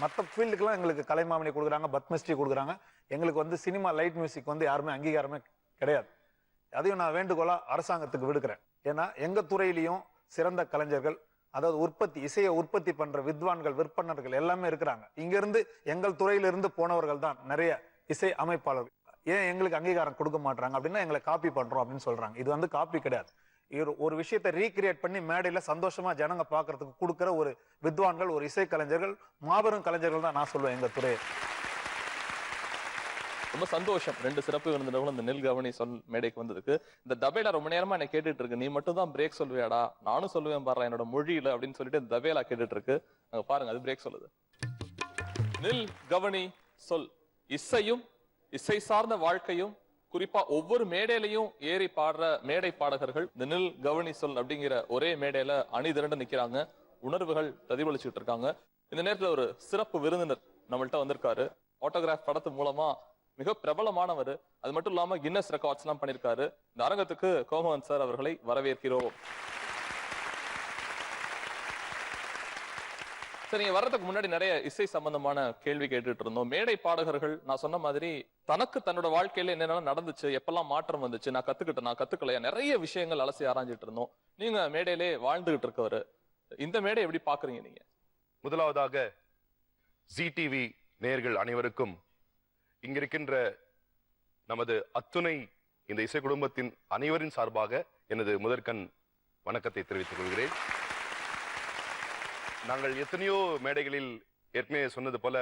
மற்ற ஃபீல்டுக்கெல்லாம் எங்களுக்கு கலைமாமணி கொடுக்குறாங்க, பத்மஸ்ரீ கொடுக்குறாங்க. எங்களுக்கு வந்து சினிமா லைட் மியூசிக் வந்து யாருமே அங்கீகாரமே கிடையாது. அதையும் நான் வேண்டுகோளா அரசாங்கத்துக்கு விடுக்கிறேன். ஏன்னா எங்க துறையிலையும் சிறந்த கலைஞர்கள், அதாவது உற்பத்தி, இசையை உற்பத்தி பண்ற வித்வான்கள், விற்பனர்கள் எல்லாமே இருக்கிறாங்க. இங்கிருந்து எங்கள் துறையிலிருந்து போனவர்கள் தான் நிறைய இசை அமைப்பாளர்கள். ஏன் எங்களுக்கு அங்கீகாரம் கொடுக்க மாட்டாங்க அப்படின்னா எங்களை காப்பி பண்றோம் அப்படின்னு சொல்றாங்க. இது வந்து காப்பி கிடையாது. ஒரு விஷயத்தை ரீக்ரியேட் பண்ணி மேடையில சந்தோஷமா ஜனங்க பாக்குறதுக்கு கொடுக்கிற ஒரு வித்வான்கள், ஒரு இசை கலைஞர்கள், மாபெரும் கலைஞர்கள் தான் நான் சொல்லுவேன் எங்க துறையை. ரொம்ப சந்தோஷம் 2 சிறப்பு விருந்தினர்களும் இந்த நெல் கவனி சொல் மேடைக்கு வந்ததுக்கு. இந்த தபேலா ரொம்ப நேரமா என்ன கேட்டுட்டு இருக்கு, நீ மட்டும் தான் பிரேக் சொல்லுவியாடா, நானும் சொல்லுவேன் பாரு என்னோட மொழியில அப்படின்னு சொல்லிட்டு இந்த தபேலா கேட்டுட்டு இருக்கு. அங்க பாருங்க, அது பிரேக் சொல்லுது. நெல் கவனி சொல். இசையும் இசை சார்ந்த வாழ்க்கையும் குறிப்பா ஒவ்வொரு மேடையிலையும் ஏறி பாடுற மேடை பாடகர்கள் இந்த நெல் கவனி சொல் அப்படிங்கிற ஒரே மேடையில அணிதிரண்டு நிக்கிறாங்க. உணர்வுகள் பிரதிபலிச்சுட்டு இருக்காங்க. இந்த நேரத்துல ஒரு சிறப்பு விருந்தினர் நம்மள்ட்ட வந்திருக்காரு. ஆட்டோகிராஃப் படத்து மூலமா மிக பிரபலமானவர். அது மட்டும் இல்லாம கின்னஸ் ரெக்கார்ட்ஸ் எல்லாம் பண்ணிருக்காரு. இந்த அரங்கத்துக்கு கோமகன் சார் அவர்களை வரவேற்கிறோம். சரி, நீங்க வர்றதுக்கு முன்னாடி நிறைய இசை சம்பந்தமான கேள்வி கேட்டுட்டு இருந்தோம். மேடை பாடகர்கள் நான் சொன்ன மாதிரி தனக்கு தன்னோட வாழ்க்கையில என்னென்ன நடந்துச்சு, எப்பெல்லாம் மாற்றம் வந்துச்சு, நான் கத்துக்கிட்டேன், நான் கத்துக்கலையா, நிறைய விஷயங்கள் அலசி ஆராய்ஞ்சிட்டு இருந்தோம். நீங்க மேடையிலே வாழ்ந்துகிட்டு இருக்கவரு, இந்த மேடை எப்படி பாக்குறீங்க நீங்க? முதலாவதாக ஜி டிவி நேயர்கள் அனைவருக்கும் இங்கிருக்கின்ற நமது அத்துணை இந்த இசை குடும்பத்தின் அனைவரின் சார்பாக எனது முதற்கண் வணக்கத்தை தெரிவித்துக் கொள்கிறேன். நாங்கள் எத்தனையோ மேடைகளில் ஏற்கனவே சொன்னது போல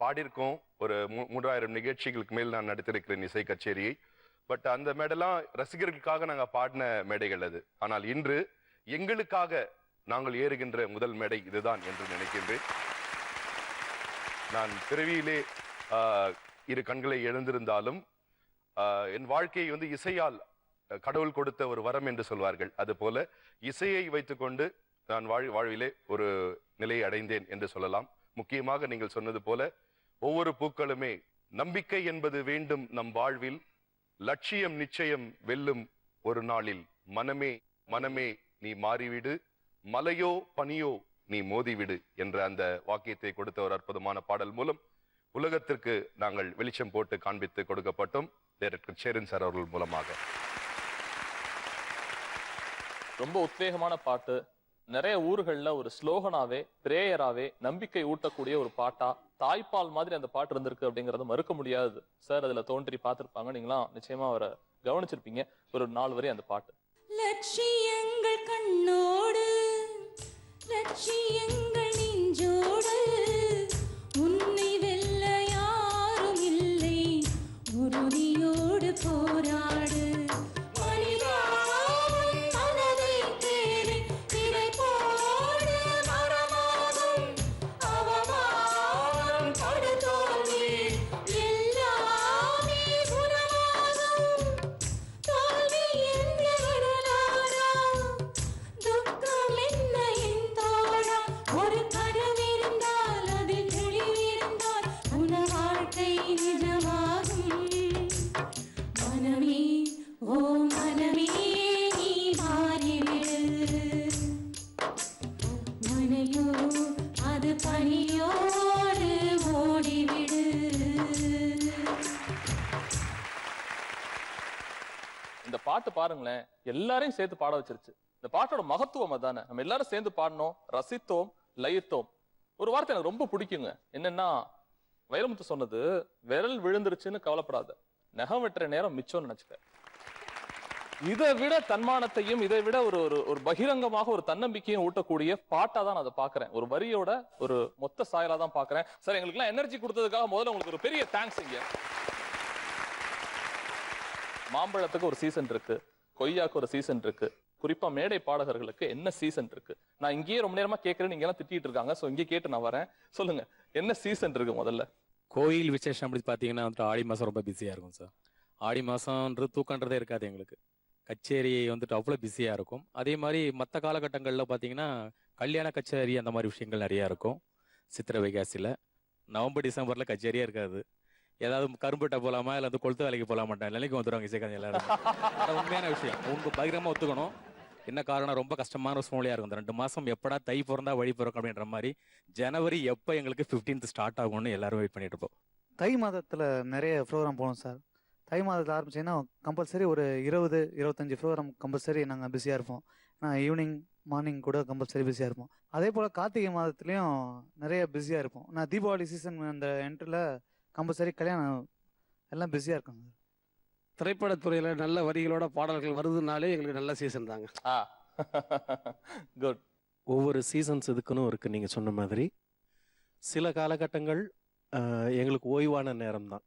பாடியிருக்கோம். ஒரு 3000 நிகழ்ச்சிகளுக்கு மேல் நான் நடத்திருக்கிறேன் இசை கச்சேரியை. பட் அந்த மேடைலாம் ரசிகர்களுக்காக நாங்கள் பாடின மேடைகள் அது. ஆனால் இன்று எங்களுக்காக நாங்கள் ஏறுகின்ற முதல் மேடை இதுதான் என்று நினைக்கின்றேன். நான் பிறவியிலே 2 கண்களை இழந்திருந்தாலும் என் வாழ்க்கையை வந்து இசையால் கடவுள் கொடுத்த ஒரு வரம் என்று சொல்வார்கள். அது போல இசையை வைத்துக்கொண்டு நான் வாழ்விலே ஒரு நிலையை அடைந்தேன் என்று சொல்லலாம். முக்கியமாக நீங்கள் சொன்னது போல ஒவ்வொரு பூக்களுமே நம்பிக்கை என்பது வேண்டும் நம் வாழ்வில், லட்சியம் நிச்சயம் வெல்லும் ஒரு நாளில், மனமே மனமே நீ மாறிவிடு, மலையோ பனியோ நீ மோதிவிடு என்ற அந்த வாக்கியத்தை கொடுத்த ஒரு அற்புதமான பாடல் மூலம் உலகத்திற்கு நாங்கள் வெளிச்சம் போட்டு காண்பித்து கொடுக்கப்பட்டோம் டைரக்டர் சேரன் சார் அவர்கள் மூலமாக. ரொம்ப உத்வேகமான பாட்டு. நிறைய ஊர்கள்ல ஒரு ஸ்லோகனாவே, பிரேயராவே, நம்பிக்கை ஊட்டக்கூடிய ஒரு பாட்டா, தாய்ப்பால் மாதிரி அந்த பாட்டு இருந்திருக்கு அப்படிங்கறது மறுக்க முடியாது. சார் அதுல தோன்றி பார்த்திருப்பாங்க, நீங்களாம் நிச்சயமா அவரை கவனிச்சிருப்பீங்க. ஒரு 4 வரி அந்த பாட்டு. லட்சியங்கள் கண்ணோடு, லட்சியங்கள் நெஞ்சோடு, உன்னை வெல்ல யாரும் இல்லை, உறுதியோடு போராடு. இந்த பாட்டு பாருங்களேன், எல்லாரையும் சேர்த்து பாட வச்சிருச்சு. இந்த பாட்டோட மகத்துவம் அதானே. நம்ம எல்லாரும் சேர்ந்து பாடினோம், ரசித்தோம், லயித்தோம். ஒரு வார்த்தை எனக்கு ரொம்ப பிடிக்குங்க. என்னன்னா, வைரமுத்து சொன்னது, விரல் விழுந்துருச்சுன்னு கவலைப்படாத, நகம் வெட்டுற நேரம் மிச்சம் நினைச்சுக்க. இதை விட தன்மானத்தையும், இதை விட ஒரு ஒரு பகிரங்கமாக ஒரு தன்னம்பிக்கையும் ஊட்டக்கூடிய பாட்டா தான் நான் அதை பாக்குறேன். ஒரு வரியோட ஒரு மொத்த சாயலா தான் பாக்குறேன். சார், எங்களுக்கு எல்லாம் எனர்ஜி கொடுத்ததுக்காக முதல்ல உங்களுக்கு ஒரு பெரிய தேங்க்ஸ். இங்க மாம்பழத்துக்கு ஒரு சீசன் இருக்கு, கொய்யாக்கு ஒரு சீசன் இருக்கு, குறிப்பா மேடை பாடகர்களுக்கு என்ன சீசன் இருக்கு? நான் இங்கேயே ரொம்ப நேரமா கேட்கறேன், நீங்க எல்லாம் திட்டிட்டு இருக்காங்க. சோ இங்கே கேட்டு நான் வரேன். சொல்லுங்க, என்ன சீசன் இருக்கு முதல்ல? கோயில் விசேஷம் அப்படி பார்த்தீங்கன்னா வந்துட்டு ஆடி மாதம் ரொம்ப பிஸியாக இருக்கும் சார். ஆடி மாதம்ன்றது தூக்கன்றதே இருக்காது எங்களுக்கு. கச்சேரி வந்துட்டு அவ்வளோ பிஸியாக இருக்கும். அதே மாதிரி மற்ற காலகட்டங்களில் பார்த்தீங்கன்னா கல்யாண கச்சேரி அந்த மாதிரி விஷயங்கள் நிறையா இருக்கும். சித்திரை வைகாசியில், நவம்பர் டிசம்பரில் கச்சேரியே இருக்காது. ஏதாவது கரும்புட்டை போகலாமா, இல்லை வந்து கொளுத்து வேலைக்கு போகலாமா, நிலைக்கு வந்துடுவாங்க இசைக்காரங்க எல்லாரும். அது உண்மையான விஷயம், உங்க பகிரமாக ஒத்துக்கணும். என்ன காரணம், ரொம்ப கஷ்டமான ஒரு சூழ்நிலையாக இருக்கும். இந்த 2 மாதம் எப்படா தை பிறந்தா வழி பிறக்கும் அப்படின்ற மாதிரி. ஜனவரி எப்போ எங்களுக்கு 15th ஸ்டார்ட் ஆகும்னு எல்லாரும் வெயிட் பண்ணிட்டு இருப்போம். தை மாதத்தில் நிறைய ப்ரோக்ராம் போகணும் சார். தை மாதத்தில் ஆரம்பிச்சிங்கன்னா கம்பல்சரி ஒரு 20-25 ப்ரோக்ராம் கம்பல்சரி நாங்கள் பிஸியாக இருப்போம். ஈவினிங் மார்னிங் கூட கம்பல்சரி பிஸியாக இருப்போம். அதே போல் கார்த்திகை மாதத்துலேயும் நிறைய பிஸியாக இருப்போம். நான் தீபாவளி சீசன் அந்த என்ட்ரில் கம்பல்சரி கல்யாணம் எல்லாம் பிஸியாக இருக்காங்க. திரைப்படத்துறையில் நல்ல வரிகளோட பாடல்கள் வருதுனாலே எங்களுக்கு நல்ல சீசன் தாங்க. குட். ஒவ்வொரு சீசன்ஸ் இதுக்குன்னு இருக்குது. நீங்கள் சொன்ன மாதிரி சில காலகட்டங்கள் எங்களுக்கு ஓய்வான நேரம் தான்.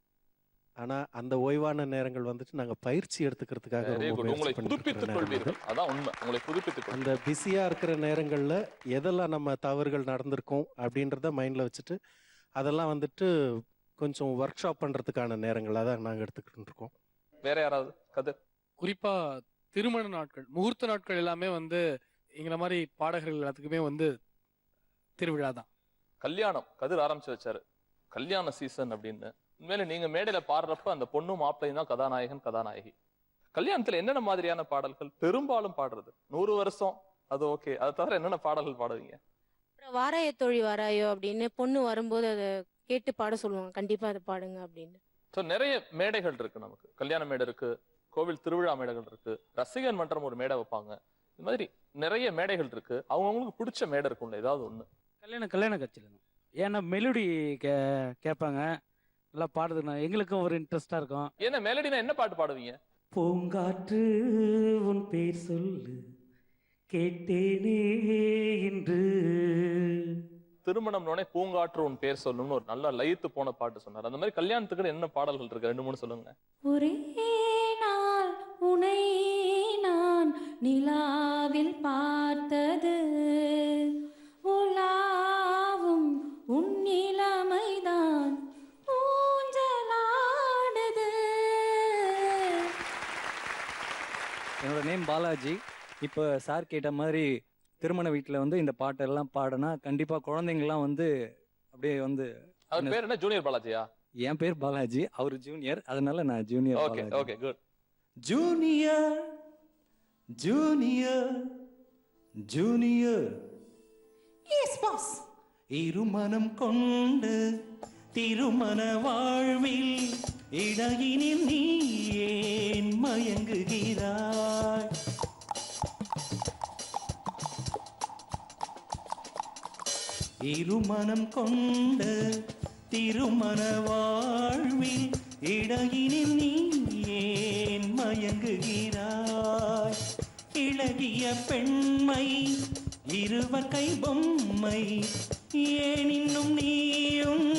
ஆனால் அந்த ஓய்வான நேரங்கள் வந்துட்டு நாங்கள் பயிற்சி எடுத்துக்கிறதுக்காக Very ரொம்ப good. முயற்சி உங்களை பண்ணிட்டு புதுப்பித்துக் இருக்கிற நேரம் அது. கொள்வீர்கள். அதான் உண்மை. உங்களை புதுப்பித்துக் அந்த கொள்வீர்கள். பிஸியாக இருக்கிற நேரங்களில் எதெல்லாம் நம்ம தவறுகள் நடந்திருக்கோம் அப்படின்றத மைண்டில் வச்சுட்டு அதெல்லாம் வந்துட்டு கொஞ்சம் ஒர்க் ஷாப் பண்ணுறதுக்கான நேரங்களாக தான் நாங்கள் எடுத்துக்கிட்டு இருக்கோம். வேற யாராவது கதிர்? குறிப்பா திருமண நாட்கள், முகூர்த்த நாட்கள் எல்லாமே வந்து எங்களை மாதிரி பாடகர்கள் எல்லாத்துக்குமே வந்து திருவிழா தான். கல்யாணம் கதிர் ஆரம்பிச்சு வச்சாரு. கல்யாண சீசன் அப்படின்னு. உண்மையில நீங்க மேடையில பாடுறப்ப அந்த பொண்ணும் மாப்பிள்ளையும் தான் கதாநாயகன் கதாநாயகி. கல்யாணத்துல என்னென்ன மாதிரியான பாடல்கள் பெரும்பாலும் பாடுறது? 100 வருஷம் அது ஓகே. அதை தவிர என்னென்ன பாடல்கள் பாடுவீங்க? அப்புறம் வாராய தோழி வாராயோ அப்படின்னு பொண்ணு வரும்போது அதை கேட்டு பாட சொல்லுவாங்க, கண்டிப்பா அதை பாடுங்க அப்படின்னு. ஸோ நிறைய மேடைகள் இருக்கு நமக்கு. கல்யாண மேடை இருக்கு, கோவில் திருவிழா மேடைகள் இருக்கு, ரசிகன் மன்றம் ஒரு மேடை வைப்பாங்க. இந்த மாதிரி நிறைய மேடைகள் இருக்கு. அவங்கவுங்களுக்கு பிடிச்ச மேடை இருக்கும்ல ஏதாவது ஒண்ணு. கல்யாண கட்சியில் தான். ஏன்னா மெலோடி கேட்பாங்க, நல்லா பாடுறதுனா எங்களுக்கும் ஒரு இன்ட்ரெஸ்டாக இருக்கும். என்ன மெலடினா என்ன பாட்டு பாடுவீங்க? பூங்காற்று உன் பேர் சொல்லு கேட்டேனே இன்று. திருமணம்னோடனே பூங்காற்று உன் பேர் சொல்லணும்னு ஒரு நல்ல லயித்து போன பாட்டு சொன்னார். அந்த மாதிரி கல்யாணத்துக்கு என்ன பாடல்கள் இருக்கு? 2-3 சொல்லுங்க. ஒரே நாள் உனை நான் நிலாவில் பார்த்தது, உலாவும் உன்னிலமைதான் ஊஞ்சலாடுது. என்னோட நேம் பாலாஜி. இப்போ சார் கேட்ட மாதிரி திருமண வீட்டில் வந்து இந்த பாட்டெல்லாம் பாடினா கண்டிப்பாக குழந்தைங்கள்லாம் வந்து அப்படியே வந்து. அவர் பேர் என்ன? ஜூனியர் பாலாஜியா? என் பேர் பாலாஜி, அவர் ஜூனியர், அதனால நான் junior. Okay okay good. Junior junior junior yes boss. இருமனம் கொண்டு திருமண வாழ்வில் இடையினில் நீ ஏன் மயங்குகிறாய்? இருமனம் கொண்டு திருமண வாழ்வில் இடையினில் நீ ஏன் மயங்குகிறாய்? இளகிய பெண்மை இருவர் கை பொம்மை, ஏன் இன்னும் நீயும்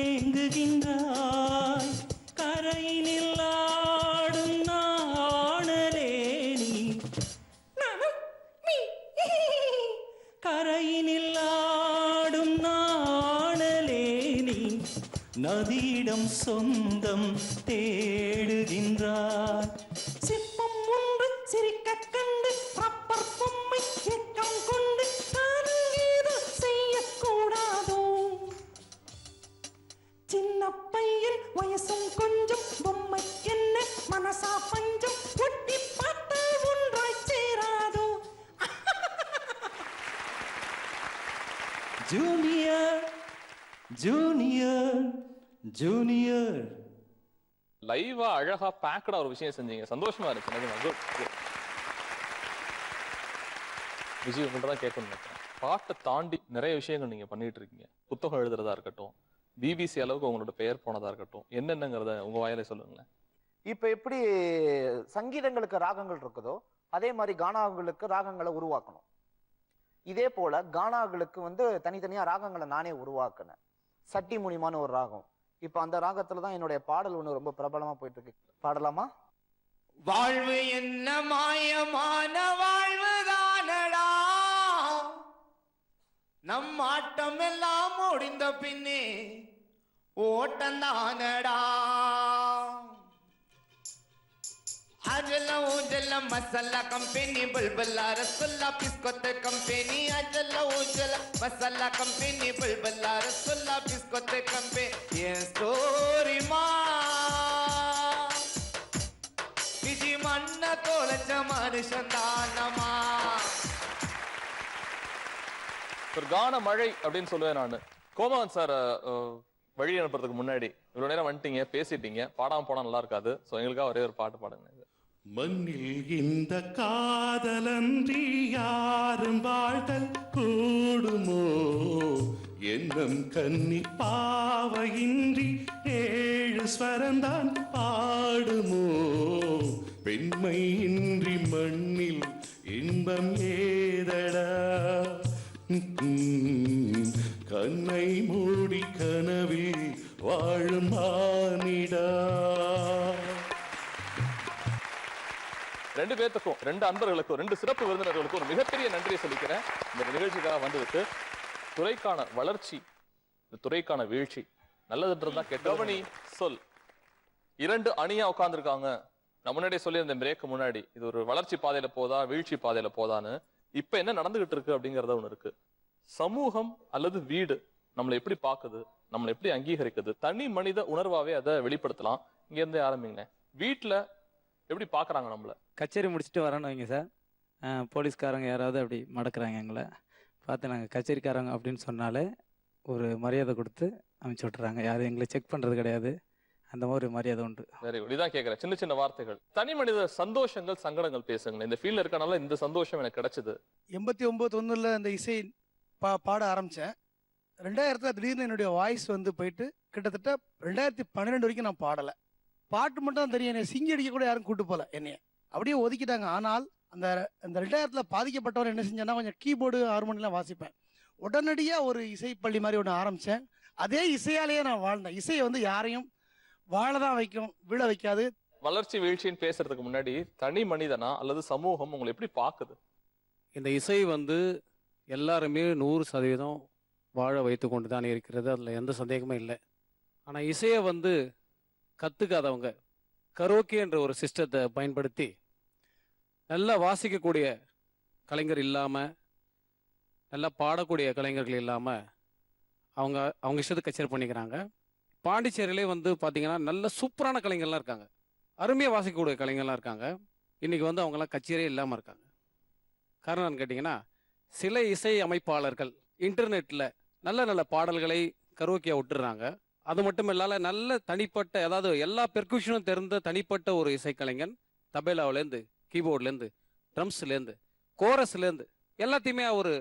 ஏங்குகின்றாய்? கரையினில் ஆடும் நாணலே நீ, கரையினில் ஆடும் நாணலே நீ, நதியிடம் சொந்தம் தேடுகின்றாய். சிற்பம் ஒன்று சிரிக்க கண்டு ரப்பர் பொம்மை ஏக்கம் கொண்டு நானும் ஏதோ செய்யக்கூடாதோ? சின்ன பையன் வயசும் கொஞ்சம், பொம்மை என்ன மனசா பஞ்சம், ஒட்டி பார்த்தால் ஒன்றாய் சேராதோ? Junior junior junior. லைவா அழகா பேக்கடா ஒரு விஷயம் செஞ்சீங்க. சந்தோஷமா இருக்கு. நிஜமா குட் குட். விஜய் உங்கள்ட்ட தான் கேட்கணும்னு நினைக்கிறேன். பாட்டை தாண்டி நிறைய விஷயங்கள் நீங்க பண்ணிட்டு இருக்கீங்க. புத்தகம் எழுதுறதா இருக்கட்டும், பிபிசி அளவுக்கு உங்களோட பெயர் போனதா இருக்கட்டும், என்னென்னங்கிறத உங்க வாயில சொல்லுங்களேன். இப்ப எப்படி சங்கீதங்களுக்கு ராகங்கள் இருக்குதோ அதே மாதிரி கானாங்களுக்கு ராகங்களை உருவாக்கணும். இதே போல கானாங்களுக்கு வந்து தனித்தனியா ராகங்களை நானே உருவாக்கினேன். சட்டி முனிமான்னு ஒரு ராகம். இப்ப அந்த ராகத்துல தான் என்னுடைய பாடல் ஒண்ணு ரொம்ப பிரபலமா போயிட்டு இருக்கு. பாடலாமா? வாழ்வு என்ன மாயமான வாழ்வுதானடா, நம் ஆட்டம் எல்லாம் முடிந்த பின்னே ஓட்டந்தானடா. அஜல ஊஜல மசாலா கம்பெனி, பல்பல்லா ரசகுல்லா பிஸ்கொத்து கம்பெனி. அஜல ஊஜல மசாலா கம்பெனி, பல்பல்லா ரசகுல்லா பிஸ்கொத்து கம்பெனி. என் ஸ்டோரிமா இது மண்ண தொலைச்ச மனுஷன் தானமா. ஒரு கான மழை அப்படின்னு சொல்லுவேன் நான். கோமகன் சார் வழி அனுப்புறதுக்கு முன்னாடி இவ்வளவு நேரம் வந்துட்டீங்க, பேசிட்டீங்க, பாடாம போனா நல்லா இருக்காது. ஸோ எங்களுக்காக ஒரே ஒரு பாட்டு பாடுங்க. மண்ணில் இந்த காதலன்றி யாரும் வாழ்தல் கூடுமோ, என்னும் கன்னி பாவையின்றி 7 ஸ்வரந்தான் பாடுமோ, பெண்மை இன்றி மண்ணில் இன்பம் ஏதடா, கண்ணை மூடி கனவில் வாழும் மானிடா. ரெண்டு பேத்துக்கும், ரெண்டு அன்பர்களுக்கும், ரெண்டு சிறப்பு விருந்தினர்களுக்கும் ஒரு மிகப்பெரிய நன்றியை சொல்லிக்கிறேன். இந்த நிகழ்ச்சிக்காக வந்ததுக்கு. துறைக்கான வளர்ச்சி, இந்த துறைக்கான வீழ்ச்சி நல்லதுன்றதுதான் கெட்டவனி சொல். 2 அணியா உட்கார்ந்துருக்காங்க. நான் முன்னாடியே சொல்லியிருந்தேன் பிரேக்கு முன்னாடி, இது ஒரு வளர்ச்சி பாதையில போதா வீழ்ச்சி பாதையில போதான்னு. இப்ப என்ன நடந்துகிட்டு இருக்கு அப்படிங்கறத ஒண்ணு இருக்கு. சமூகம் அல்லது வீடு நம்மளை எப்படி பாக்குது, நம்மளை எப்படி அங்கீகரிக்குது, தனி மனித உணர்வாவே அதை வெளிப்படுத்தலாம். இங்க இருந்தே ஆரம்பிங்க. வீட்டுல எப்படி பாக்குறாங்க நம்மள? கச்சேரி முடிச்சுட்டு வரேன்னு வைங்க சார், போலீஸ்காரங்க யாராவது அப்படி மடக்குறாங்க எங்களை பார்த்து, நாங்கள் கச்சேரிக்காரங்க அப்படின்னு சொன்னாலே ஒரு மரியாதை கொடுத்து அனுப்பிச்சி விட்டுறாங்க. யாரும் எங்களை செக் பண்ணுறது கிடையாது. அந்த மாதிரி ஒரு மரியாதை உண்டு. Very good. இதான் கேட்குறேன், சின்ன சின்ன வார்த்தைகள். தனி மனித சந்தோஷங்கள் சங்கடங்கள் பேசுங்க. இந்த ஃபீல்ட்ல இருக்கனால இந்த சந்தோஷம் எனக்கு கிடைச்சது. 89 அந்த இசை பாட ஆரம்பித்தேன். 2000 திடீர்னு என்னுடைய வாய்ஸ் வந்து போயிட்டு கிட்டத்தட்ட 2012 வரைக்கும் நான் பாடலை. பாட்டு மட்டும் தான் தெரியும், என்னை சிங்கி அடிக்க கூட யாரும் கூட்டு போகல, என்னைய அப்படியே ஒதுக்கிட்டாங்க. ஆனால் அந்த 2000 பாதிக்கப்பட்டவர் என்ன செஞ்சேன்னா, கொஞ்சம் கீபோர்டு ஹார்மோனியெலாம் வாசிப்பேன். உடனடியாக ஒரு இசைப்பள்ளி மாதிரி ஒன்று ஆரம்பித்தேன். அதே இசையாலேயே நான் வாழ்ந்தேன். இசையை வந்து யாரையும் வாழதான் வைக்கும், விழ வைக்காது. வளர்ச்சி வீழ்ச்சின்னு பேசுறதுக்கு முன்னாடி தனி மனிதனா அல்லது சமூகம் உங்களை எப்படி பாக்குது? இந்த இசை வந்து எல்லாருமே 100% வாழ வைத்து கொண்டு தான் இருக்கிறது, அதில் எந்த சந்தேகமும் இல்லை. ஆனால் இசையை வந்து கற்றுக்காதவங்க கரோக்கே என்ற ஒரு சிஸ்டத்தை பயன்படுத்தி நல்லா வாசிக்கக்கூடிய கலைஞர் இல்லாமல், நல்லா பாடக்கூடிய கலைஞர்கள் இல்லாமல் அவங்க இஷ்டத்துக்கு கச்சேரி பண்ணிக்கிறாங்க. பாண்டிச்சேரியிலே வந்து பார்த்தீங்கன்னா நல்ல சூப்பரான கலைஞர்லாம் இருக்காங்க, அருமையாக வாசிக்கக்கூடிய கலைஞர்லாம் இருக்காங்க. இன்றைக்கி வந்து அவங்கெல்லாம் கச்சேரியே இல்லாமல் இருக்காங்க. காரணம்னு கேட்டிங்கன்னா, சில இசை அமைப்பாளர்கள் இன்டர்நெட்டில் நல்ல நல்ல பாடல்களை கரோக்கியாக விட்டுறாங்க. அது மட்டும் இல்லாத நல்ல தனிப்பட்ட, அதாவது எல்லா பெர்குஷனும் தெரிந்த தனிப்பட்ட ஒரு இசைக்கலைஞன் தபேலாவிலேருந்து, கீபோர்ட்லேருந்து, ட்ரம்ஸ்லேருந்து, கோரஸ்லேருந்து எல்லாத்தையுமே அவர்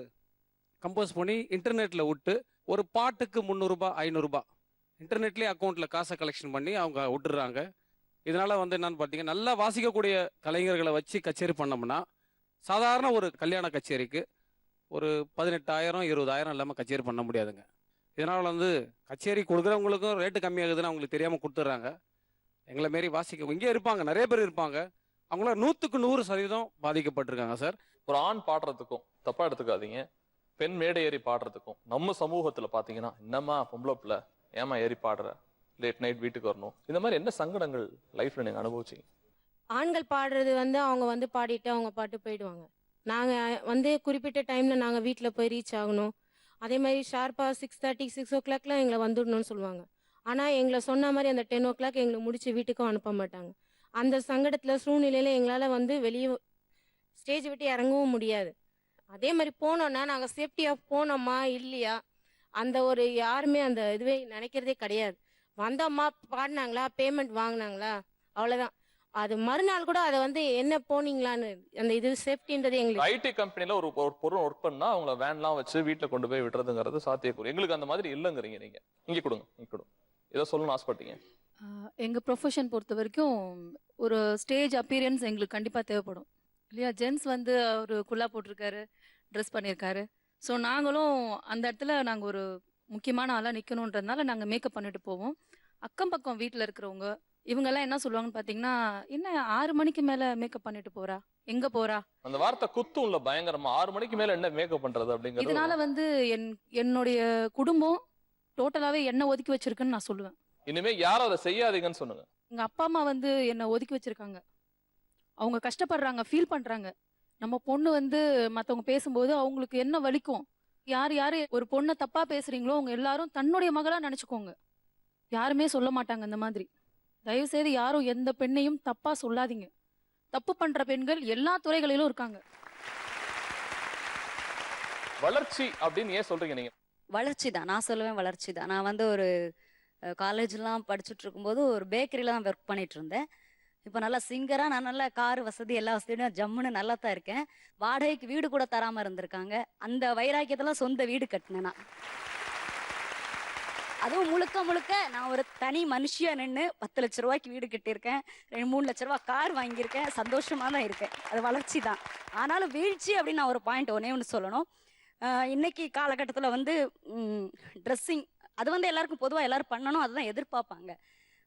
கம்போஸ் பண்ணி இன்டர்நெட்டில் விட்டு ஒரு பாட்டுக்கு 300 ரூபாய் 500 ரூபாய் இன்டர்நெட்லேயே அக்கௌண்ட்டில் காசை கலெக்ஷன் பண்ணி அவங்க விட்டுறாங்க. இதனால் வந்து என்னன்னு பார்த்தீங்கன்னா, நல்லா வாசிக்கக்கூடிய கலைஞர்களை வச்சு கச்சேரி பண்ணோம்னா சாதாரண ஒரு கல்யாண கச்சேரிக்கு ஒரு 18,000 20,000 இல்லாமல் கச்சேரி பண்ண முடியாதுங்க. இதனால் வந்து கச்சேரி கொடுக்குறவங்களுக்கும் ரேட்டு கம்மியாகுதுன்னு அவங்களுக்கு தெரியாமல் கொடுத்துட்றாங்க. எங்களை மாரி வாசிக்க இங்கே இருப்பாங்க, நிறைய பேர் இருப்பாங்க, அவங்களாம் 100% பாதிக்கப்பட்டிருக்காங்க சார். ஒரு ஆண் பாடுறதுக்கும் தப்பா எடுத்துக்காதீங்க, பெண் மேடை ஏறி பாடுறதுக்கும் நம்ம சமூகத்துல பாத்தீங்கன்னா, என்னம்மா பொம்பளை பிள்ளை ஏமா ஏறி பாடுற, லேட் நைட் வீட்டுக்கு வரணும், இந்த மாதிரி என்ன சங்கடங்கள் லைஃப்ல நீங்க அனுபவிச்சீங்க? ஆண்கள் பாடுறது வந்து அவங்க வந்து பாடிட்டு அவங்க பாட்டு போயிடுவாங்க. நாங்கள் வந்து குறிப்பிட்ட டைமில் நாங்கள் வீட்டில் போய் ரீச் ஆகணும். அதே மாதிரி ஷார்ப்பாக 6:30 6 o'clockலாம் எங்களை வந்துடணும்னு சொல்லுவாங்க. ஆனால் எங்களை சொன்ன மாதிரி அந்த 10 o'clock எங்களை முடிச்சு வீட்டுக்கும் அனுப்ப மாட்டாங்க. அந்த சங்கடத்தில் சூழ்நிலையில் எங்களால் வந்து வெளியே ஸ்டேஜ் விட்டு இறங்கவும் முடியாது. அதே மாதிரி போனோன்னா நாங்கள் சேஃப்டியாக போனோமா இல்லையா, அந்த ஒரு யாருமே அந்த இதுவே நினைக்கிறதே கிடையாது. வந்தோம்மா, பாடினாங்களா, பேமெண்ட் வாங்கினாங்களா, அவ்வளோதான். அது மறுநாள் கூட அதை வந்து என்ன போனீங்களான்னு அந்த இது சேஃப்டின்றது எங்களுக்கு. ஐடி கம்பெனில ஒரு பொருள் ஒர்க் பண்ணா அவங்கள வேன்லாம் வச்சு வீட்டுல கொண்டு போய் விடுறதுங்கிறது சாத்தியக்கூறு. எங்களுக்கு அந்த மாதிரி இல்லைங்கிறீங்க நீங்க. இங்க கொடுங்க, இங்க கொடுங்க. ஏதோ சொல்லணும்னு ஆசைப்பட்டீங்க? எங்க ப்ரொஃபஷன் பொறுத்த வரைக்கும் ஒரு ஸ்டேஜ் அப்பியரன்ஸ் எங்களுக்கு கண்டிப்பா தேவைப்படும் இல்லையா? ஜென்ஸ் வந்து ஒரு குல்லா போட்டிருக்காரு, ட்ரெஸ் பண்ணியிருக்காரு. ஸோ நாங்களும் அந்த இடத்துல நாங்கள் ஒரு முக்கியமான ஆளாக நிற்கணுன்றதுனால நாங்கள் மேக்கப் பண்ணிட்டு போவோம். அக்கம் பக்கம் வீட்டில் இருக்கிறவங்க இவங்கெல்லாம் என்ன சொல்லுவாங்கன்னு பார்த்தீங்கன்னா, என்ன 6 மணிக்கு மேலே மேக்கப் பண்ணிட்டு போறா, எங்கே போறா? அந்த வார்த்தை குத்தும் இல்ல பயங்கரமா. 6 மணிக்கு மேல என்ன மேக்கப் பண்றது அப்படிங்கிறது. இதனால வந்து என்னுடைய குடும்பம் டோட்டலாகவே என்ன ஒதுக்கி வச்சிருக்குன்னு நான் சொல்லுவேன். இனிமே யாரும் அதை செய்யாதீங்கன்னு சொல்லுங்க. எங்கள் அப்பா அம்மா வந்து என்னை ஒதுக்கி வச்சிருக்காங்க. அவங்க கஷ்டப்படுறாங்க, ஃபீல் பண்ணுறாங்க. நம்ம பொண்ணு வந்து மற்றவங்க பேசும்போது அவங்களுக்கு என்ன வலிக்கும். யார் யார் ஒரு பொண்ணை தப்பாக பேசுகிறீங்களோ அவங்க எல்லாரும் தன்னுடைய மகளாக நினச்சிக்கோங்க. யாருமே சொல்ல மாட்டாங்க இந்த மாதிரி. தயவுசெய்து யாரும் எந்த பெண்ணையும் தப்பாக சொல்லாதீங்க. தப்பு பண்ணுற பெண்கள் எல்லா துறைகளிலும் இருக்காங்க. வளர்ச்சி அப்படின்னு ஏன் சொல்றீங்க நீங்க? வளர்ச்சி தான் நான் சொல்லுவேன், வளர்ச்சி தான். நான் வந்து ஒரு காலேஜ்லாம் படிச்சுட்டு இருக்கும்போது ஒரு பேக்கரியில் தான் ஒர்க் பண்ணிட்டு இருந்தேன். இப்போ நல்லா சிங்கரா நான் நல்ல கார் வசதி எல்லா வசதியும் ஜம்முன்னு நல்லா தான் இருக்கேன். வாடகைக்கு வீடு கூட தராம இருந்திருக்காங்க. அந்த வைராக்கியத்துல சொந்த வீடு கட்டினேன் நான். அதுவும் முழுக்க முழுக்க நான் ஒரு தனி மனுஷியா நின்று 10 லட்ச ரூபாய்க்கு வீடு கட்டியிருக்கேன். 3 லட்ச ரூபாய் கார் வாங்கியிருக்கேன். சந்தோஷமா தான் இருக்கேன். அது வளர்ச்சி தான். ஆனாலும் வீழ்ச்சி அப்படின்னு நான் ஒரு பாயிண்ட் ஒன்று சொல்லணும். இன்னைக்கு காலகட்டத்தில் வந்து ட்ரெஸ்ஸிங் அது வந்து எல்லாருக்கும் பொதுவாக எல்லாரும் பண்ணணும், அதுதான் எதிர்பார்ப்பாங்க.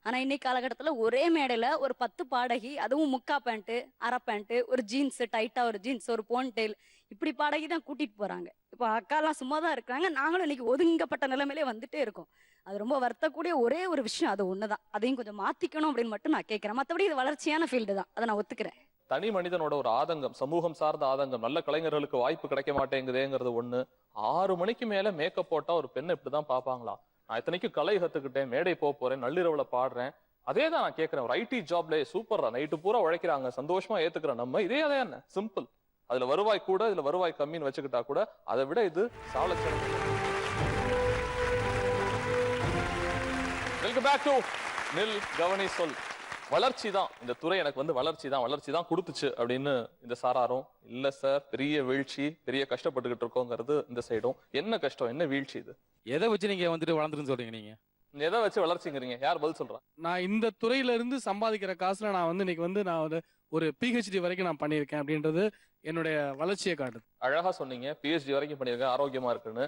ஆனால் இன்னைக்கு காலகட்டத்தில் ஒரே மேடையில் ஒரு 10 பாடகி, அதுவும் முக்கா பேண்ட்டு, அரை பேண்ட்டு, ஒரு ஜீன்ஸு, டைட்டாக ஒரு ஜீன்ஸ், ஒரு போன்டெயில், இப்படி பாடகி தான் கூட்டிகிட்டு போகிறாங்க. இப்போ அக்காலாம் சும்மா தான் இருக்கிறாங்க. நாங்களும் இன்னைக்கு ஒதுங்கப்பட்ட நிலைமையிலே வந்துட்டே இருக்கோம். அது ரொம்ப வருத்தக்கூடிய ஒரே ஒரு விஷயம் அது ஒன்று தான். அதையும் கொஞ்சம் மாற்றிக்கணும் அப்படின்னு மட்டும் நான் கேட்குறேன். மற்றபடி இது வளர்ச்சியான ஃபீல்டு தான், அதை நான் ஒத்துக்கிறேன். தனி மனிதனோட ஒரு ஆதங்கம், சமூகம் சார்ந்த ஆதங்கம், நல்ல கலைஞர்களுக்கு வாய்ப்பு கிடைக்க மாட்டேங்குதேங்கிறது ஒண்ணு. 6 மணிக்கு மேல மேக்கப் போட்டா ஒரு பெண்ணை இப்படிதான் பாப்பாங்களா? நான் இத்தனைக்கும் கலை கத்துக்கிட்டேன், மேடை போறேன், நள்ளிரவுல பாடுறேன். அதே தான் நான் கேட்கிறேன். ஒரு ஐடி ஜாப்ல சூப்பரா நைட்டு பூரா உழைக்கிறாங்க, சந்தோஷமா ஏத்துக்கிறேன் நம்ம. இதே அதே என்ன சிம்பிள். அதுல வருவாய் கூட, இதுல வருவாய் கம்மின்னு வச்சுக்கிட்டா கூட அதை விட இது சாலச்சிறந்த. வெல்கம் பேக் டு நில் கவனி சொல். வளர்ச்சி தான் இந்த துறை எனக்கு வந்து வளர்ச்சி தான் கொடுத்துச்சு அப்படின்னு இந்த சாராரும் இல்ல சார், பெரிய வீழ்ச்சி, பெரிய கஷ்டப்பட்டுக்கிட்டு இருக்கோங்கிறது இந்த சைடும். என்ன கஷ்டம், என்ன வீழ்ச்சி இது? எதை வச்சு நீங்க வந்துட்டு வளர்ந்துருன்னு சொல்றீங்க? நீங்க எதை வச்சு வளர்ச்சிங்கிறீங்க? யார் பதில் சொல்றா? நான் இந்த துறையில இருந்து சம்பாதிக்கிற காசுல நான் வந்து இன்னைக்கு வந்து நான் ஒரு PhD வரைக்கும் நான் பண்ணியிருக்கேன் அப்படின்றது என்னுடைய வளர்ச்சியை காட்டுது. அழகா சொன்னீங்க, PhD வரைக்கும் பண்ணியிருக்கேன், ஆரோக்கியமா இருக்குன்னு.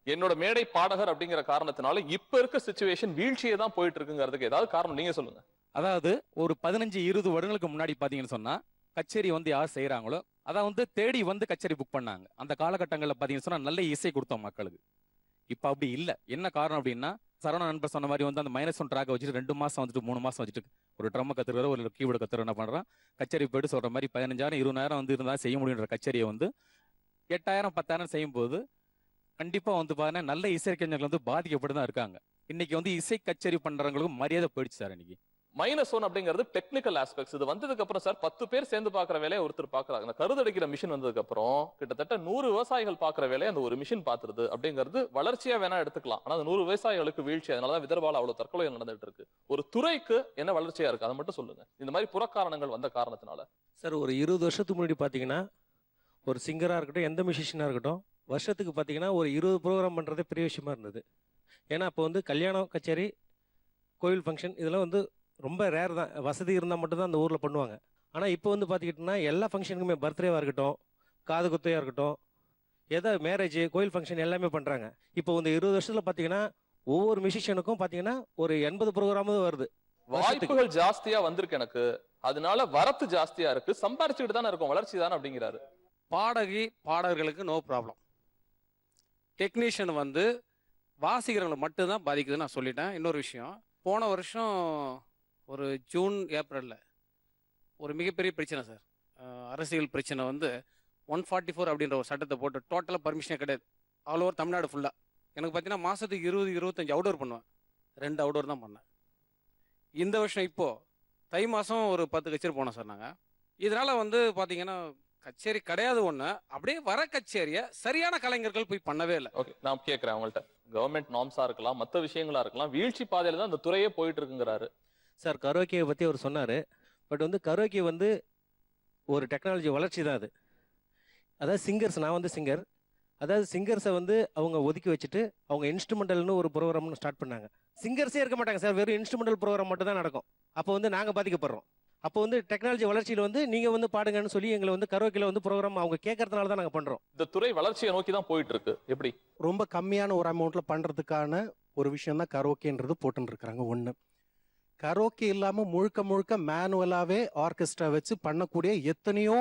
என்னோட மேடை பாடகர் அப்படிங்கிற காரணத்தினால இப்ப இருக்க சிச்சுவேஷன் வீழ்ச்சியே தான் போயிட்டு இருக்குங்கிறதுக்கு ஏதாவது காரணம் நீங்க சொல்லுங்க. அதாவது ஒரு 15-20 வருடங்களுக்கு முன்னாடி பாத்தீங்கன்னு சொன்னா கச்சேரி வந்து யார் செய்யறாங்களோ அதான் வந்து தேடி வந்து கச்சேரி புக் பண்ணாங்க. அந்த காலகட்டங்களில் பாத்தீங்கன்னு சொன்னா நல்ல இசை கொடுத்தோம் மக்களுக்கு. இப்ப அப்படி இல்ல. என்ன காரணம் அப்படின்னா, சரவண நண்பர் சொன்ன மாதிரி வந்து அந்த -1 ட்ராக் வச்சுட்டு 2 மாசம் வந்துட்டு 3 மாசம் வச்சுட்டு ஒரு ட்ரம் கத்துக்கிற ஒரு கீபோர்டு கத்துற என்ன பண்றான், கச்சேரி போயிட்டு சொல்ற மாதிரி 15,000 20,000 வந்து இருந்தா செய்ய முடியுன்ற கச்சேரியை வந்து 8,000 10,000 செய்யும் போது கண்டிப்பா வந்து பாத்தீங்கன்னா நல்ல இசைக்கலைஞர்கள் வந்து பாதிக்கப்பட்டு தான் இருக்காங்க. இன்னைக்கு வந்து இசை கச்சேரி பண்றவங்களுக்கும் மரியாதை போயிடுச்சு சார். இன்னைக்கு -1 அப்படிங்கிறது டெக்னிக்கல் ஆஸ்பெக்ட்ஸ். இது வந்ததுக்கு அப்புறம் சார் 10 பேர் சேர்ந்து பாக்குற வேலையை ஒருத்தர் பாக்குறாங்க. இந்த கருதடிக்கிற மிஷின் வந்ததுக்கு அப்புறம் கிட்டத்தட்ட 100 விவசாயிகள் பாக்குற வேலையை அந்த ஒரு மிஷின் பாத்துருது அப்படிங்கிறது வளர்ச்சியா வேணா எடுத்துக்கலாம். ஆனா அந்த 100 விவசாயிகளுக்கு வீழ்ச்சி. அதனாலதான் விதர்பால அவ்வளவு தற்கொலை நடந்துட்டு இருக்கு. ஒரு துறைக்கு என்ன வளர்ச்சியா இருக்கு அதை மட்டும் சொல்லுங்க. இந்த மாதிரி புறக்காரணங்கள் வந்த காரணத்தினால. சார் ஒரு 20 வருஷத்துக்கு முன்னாடி பார்த்தீங்கன்னா ஒரு சிங்கராக இருக்கட்டும், எந்த மியூசிஷியனாக இருக்கட்டும், வருஷத்துக்கு பார்த்தீங்கன்னா ஒரு 20 ப்ரோக்ராம் பண்ணுறதே பெரிய விஷயமா இருந்தது. ஏன்னா அப்போ வந்து கல்யாணம், கச்சேரி, கோவில் ஃபங்க்ஷன் இதெல்லாம் வந்து ரொம்ப ரேர் தான். வசதி இருந்தால் மட்டும்தான் அந்த ஊரில் பண்ணுவாங்க. ஆனால் இப்போ வந்து பார்த்துக்கிட்டிங்கன்னா எல்லா ஃபங்க்ஷனுக்குமே, பர்த்டேவாக இருக்கட்டும், காது குத்தையாக இருக்கட்டும், எதோ மேரேஜ், கோயில் ஃபங்க்ஷன் எல்லாமே பண்ணுறாங்க. இப்போ இந்த 20 வருஷத்தில் பார்த்தீங்கன்னா ஒவ்வொரு மியூசிஷியனுக்கும் பார்த்தீங்கன்னா ஒரு 80 ப்ரோக்ராமும் வருது. வாய்ப்புகள் ஜாஸ்தியா வந்திருக்கு எனக்கு, அதனால வரத்து ஜாஸ்தியா இருக்கு, சம்பாரிச்சுக்கிட்டு தானே இருக்கும், வளர்ச்சி தானே அப்படிங்கிறாரு. பாடகர்களுக்கு நோ ப்ராப்ளம். டெக்னீஷியன் வந்து வாசிக்கிறவங்களை மட்டும்தான் பாதிக்குதுன்னு நான் சொல்லிட்டேன். இன்னொரு விஷயம், போன வருஷம் ஒரு ஜூன் ஏப்ரலில் ஒரு மிகப்பெரிய பிரச்சனை சார். அரசியல் பிரச்சனை வந்து 144 அப்படின்ற ஒரு சட்டத்தை போட்டு டோட்டலாக பர்மிஷனே கிடையாது ஆல் ஓவர் தமிழ்நாடு ஃபுல்லாக. எனக்கு பார்த்தீங்கன்னா மாதத்துக்கு 20-25 அவுடோர் பண்ணுவேன். 2 அவுடோர் தான் பண்ணேன். இந்த வருஷம் இப்போது தை மாதம் ஒரு 10 கச்சேரி போனோம் சார் நாங்கள். இதனால் வந்து பார்த்தீங்கன்னா கச்சேரி கிடையாது ஒன்று, அப்படியே வர கச்சேரியை சரியான கலைஞர்கள் போய் பண்ணவே இல்லை. ஓகே, நான் கேட்குறேன் அவங்கள்ட்ட. கவர்மெண்ட் நார்ம்ஸாக இருக்கலாம், மற்ற விஷயங்களா இருக்கலாம், வீழ்ச்சி பாதையில் தான் அந்த துறையே போயிட்டு இருக்குங்கிறாரு சார். கரோக்கியை பற்றி அவர் சொன்னார். பட் வந்து கரோக்கி வந்து ஒரு டெக்னாலஜி வளர்ச்சி தான் அது. அதாவது சிங்கர்ஸ், நான் வந்து சிங்கர், அதாவது சிங்கர்ஸை வந்து அவங்க ஒதுக்கி வச்சுட்டு அவங்க இன்ஸ்ட்ருமெண்டல்னு ஒரு ப்ரோக்ராம்னு ஸ்டார்ட் பண்ணாங்க. சிங்கர்ஸே இருக்க மாட்டாங்க சார், வெறும் இன்ஸ்ட்ருமெண்டல் ப்ரோக்ராம் மட்டும் தான் நடக்கும். அப்போ வந்து நாங்கள் பாதிக்கப்படுறோம். அப்போ வந்து டெக்னாலஜி வளர்ச்சியில் வந்து நீங்கள் வந்து பாடுங்கன்னு சொல்லி எங்களை வந்து கரோக்கியில் வந்து ப்ரோக்ராம் அவங்க கேட்கறதுனால தான் நாங்கள் பண்ணுறோம். இந்த துறை வளர்ச்சியை நோக்கி தான் போயிட்டு இருக்கு. எப்படி ரொம்ப கம்மியான ஒரு அமௌண்ட்டில் பண்ணுறதுக்கான ஒரு விஷயம் தான் கரோக்கேன்றது போட்டுன்னு இருக்கிறாங்க. ஒன்று, கரோக்கே இல்லாமல் முழுக்க முழுக்க மேனுவலாகவே ஆர்கெஸ்ட்ரா வச்சு பண்ணக்கூடிய எத்தனையோ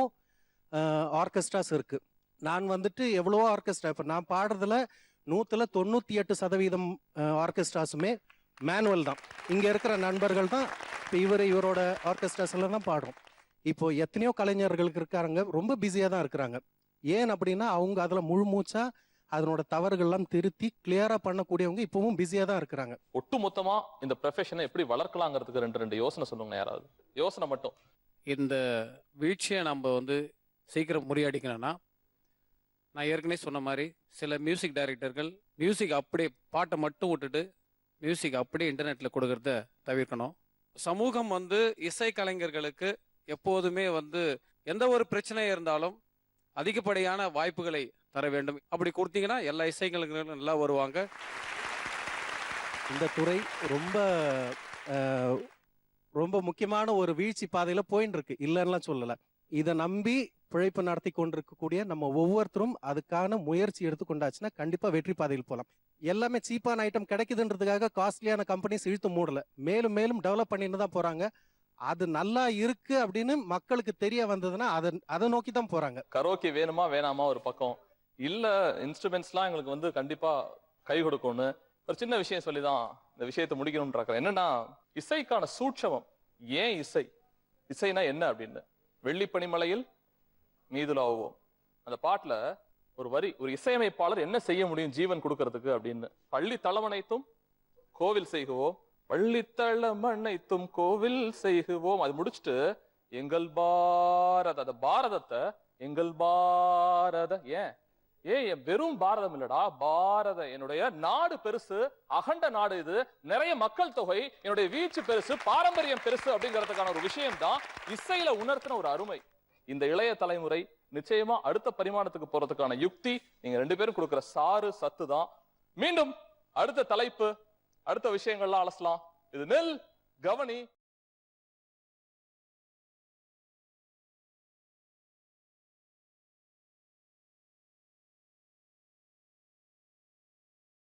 ஆர்கெஸ்ட்ராஸ் இருக்குது. நான் வந்துட்டு எவ்வளவோ ஆர்கெஸ்ட்ரா, இப்போ நான் பாடுறதுல 98% ஆர்கெஸ்ட்ராஸுமே மேனுவல் தான். இங்கே இருக்கிற நண்பர்கள் தான் இப்போ இவரோட ஆர்கெஸ்ட்ராஸில் தான் பாடுறோம். இப்போ எத்தனையோ கலைஞர்களுக்கு இருக்காங்க, ரொம்ப பிஸியாக தான் இருக்கிறாங்க. ஏன் அப்படின்னா அவங்க அதில் முழு மூச்சா அதனோட தவறுகள்லாம் திருத்தி கிளியரா பண்ணக்கூடியவங்க இப்பவும் பிஸியா தான் இருக்கிறாங்க. ஒட்டு மொத்தமா இந்த ப்ரொஃபஷனை எப்படி வளர்க்கலாங்கிறதுக்கு ரெண்டு யோசனை சொல்லுங்க. யாராவது யோசனை மட்டும். இந்த வீழ்ச்சியை நம்ம வந்து சீக்கிரம் முறியடிக்கணும்னா, நான் ஏற்கனவே சொன்ன மாதிரி சில மியூசிக் டைரக்டர்கள் மியூசிக் அப்படியே பாட்டை மட்டும் விட்டுட்டு மியூசிக் அப்படியே இன்டர்நெட்டில் கொடுக்கறத தவிர்க்கணும். சமூகம் வந்து இசை கலைஞர்களுக்கு எப்போதுமே வந்து எந்த ஒரு பிரச்சனை இருந்தாலும் அதிகப்படியான வாய்ப்புகளை தர வேண்டும். அப்படி கொடுத்தீங்கன்னா எல்லா இசைக்கலைஞர்களும் நல்லா வருவாங்க. இந்த துறை ரொம்ப ரொம்ப முக்கியமான ஒரு வீழ்ச்சி பாதையில போயின்னு இருக்கு, இல்லைன்னுலாம் சொல்லலை. இதை நம்பி பிழைப்பு நடத்தி கொண்டிருக்கக்கூடிய நம்ம ஒவ்வொருத்தரும் அதுக்கான முயற்சி எடுத்துக்கொண்டாச்சுன்னா கண்டிப்பா வெற்றி பாதையில் போகலாம். எல்லாமே சீப்பான ஐட்டம் கிடைக்குதுன்றதுக்காக காஸ்ட்லியான கம்பெனிஸ் இழுத்து மூடல, மேலும் மேலும் டெவலப் பண்ணிட்டு தான் போறாங்க. அது நல்லா இருக்கு அப்படின்னு மக்களுக்கு தெரிய வந்ததுன்னா அதை நோக்கி தான் போறாங்க. கரோக்கி வேணுமா வேணாமா ஒரு பக்கம் இல்ல, இன்ஸ்ட்ருமெண்ட்ஸ்லாம் எங்களுக்கு வந்து கண்டிப்பா கை கொடுக்கும்னு ஒரு சின்ன விஷயம் சொல்லிதான் இந்த விஷயத்தை முடிக்கணும்ன்றாங்க. என்னன்னா, இசைக்கான சூட்சமம். ஏன் இசை, இசைனா என்ன அப்படின்னு. வெள்ளிப்பனிமலையில் மீதுலாவோம் அந்த பாட்டுல ஒரு வரி, ஒரு இசையமைப்பாளர் என்ன செய்ய முடியும் ஜீவன் கொடுக்கறதுக்கு அப்படின்னு. பள்ளி தளமனைத்தும் கோவில் செய்குவோம், பள்ளித்தளம் அனைத்தும் கோவில் செய்குவோம். அது முடிச்சுட்டு எங்கள் பாரத, அந்த பாரதத்தை எங்கள் பாரத, ஏன் வெறும் பாரதம் இல்லடா, பாரத, என்னுடைய நாடு பெருசு, அகண்ட நாடு இது, நிறைய மக்கள் தொகை, என்னுடைய வீச்சு பெருசு, பாரம்பரியம் பெருசு அப்படிங்கிறதுக்கான ஒரு விஷயம் தான் இசையில உணர்த்தின ஒரு அருமை. இந்த இளைய தலைமுறை நிச்சயமா அடுத்த பரிமாணத்துக்கு போறதுக்கான யுக்தி நீங்க 2 பேரும் கொடுக்கிற சாறு சத்து தான். மீண்டும் அடுத்த தலைப்பு, அடுத்த விஷயங்கள்லாம் அலசலாம். இது நெல் கவனி.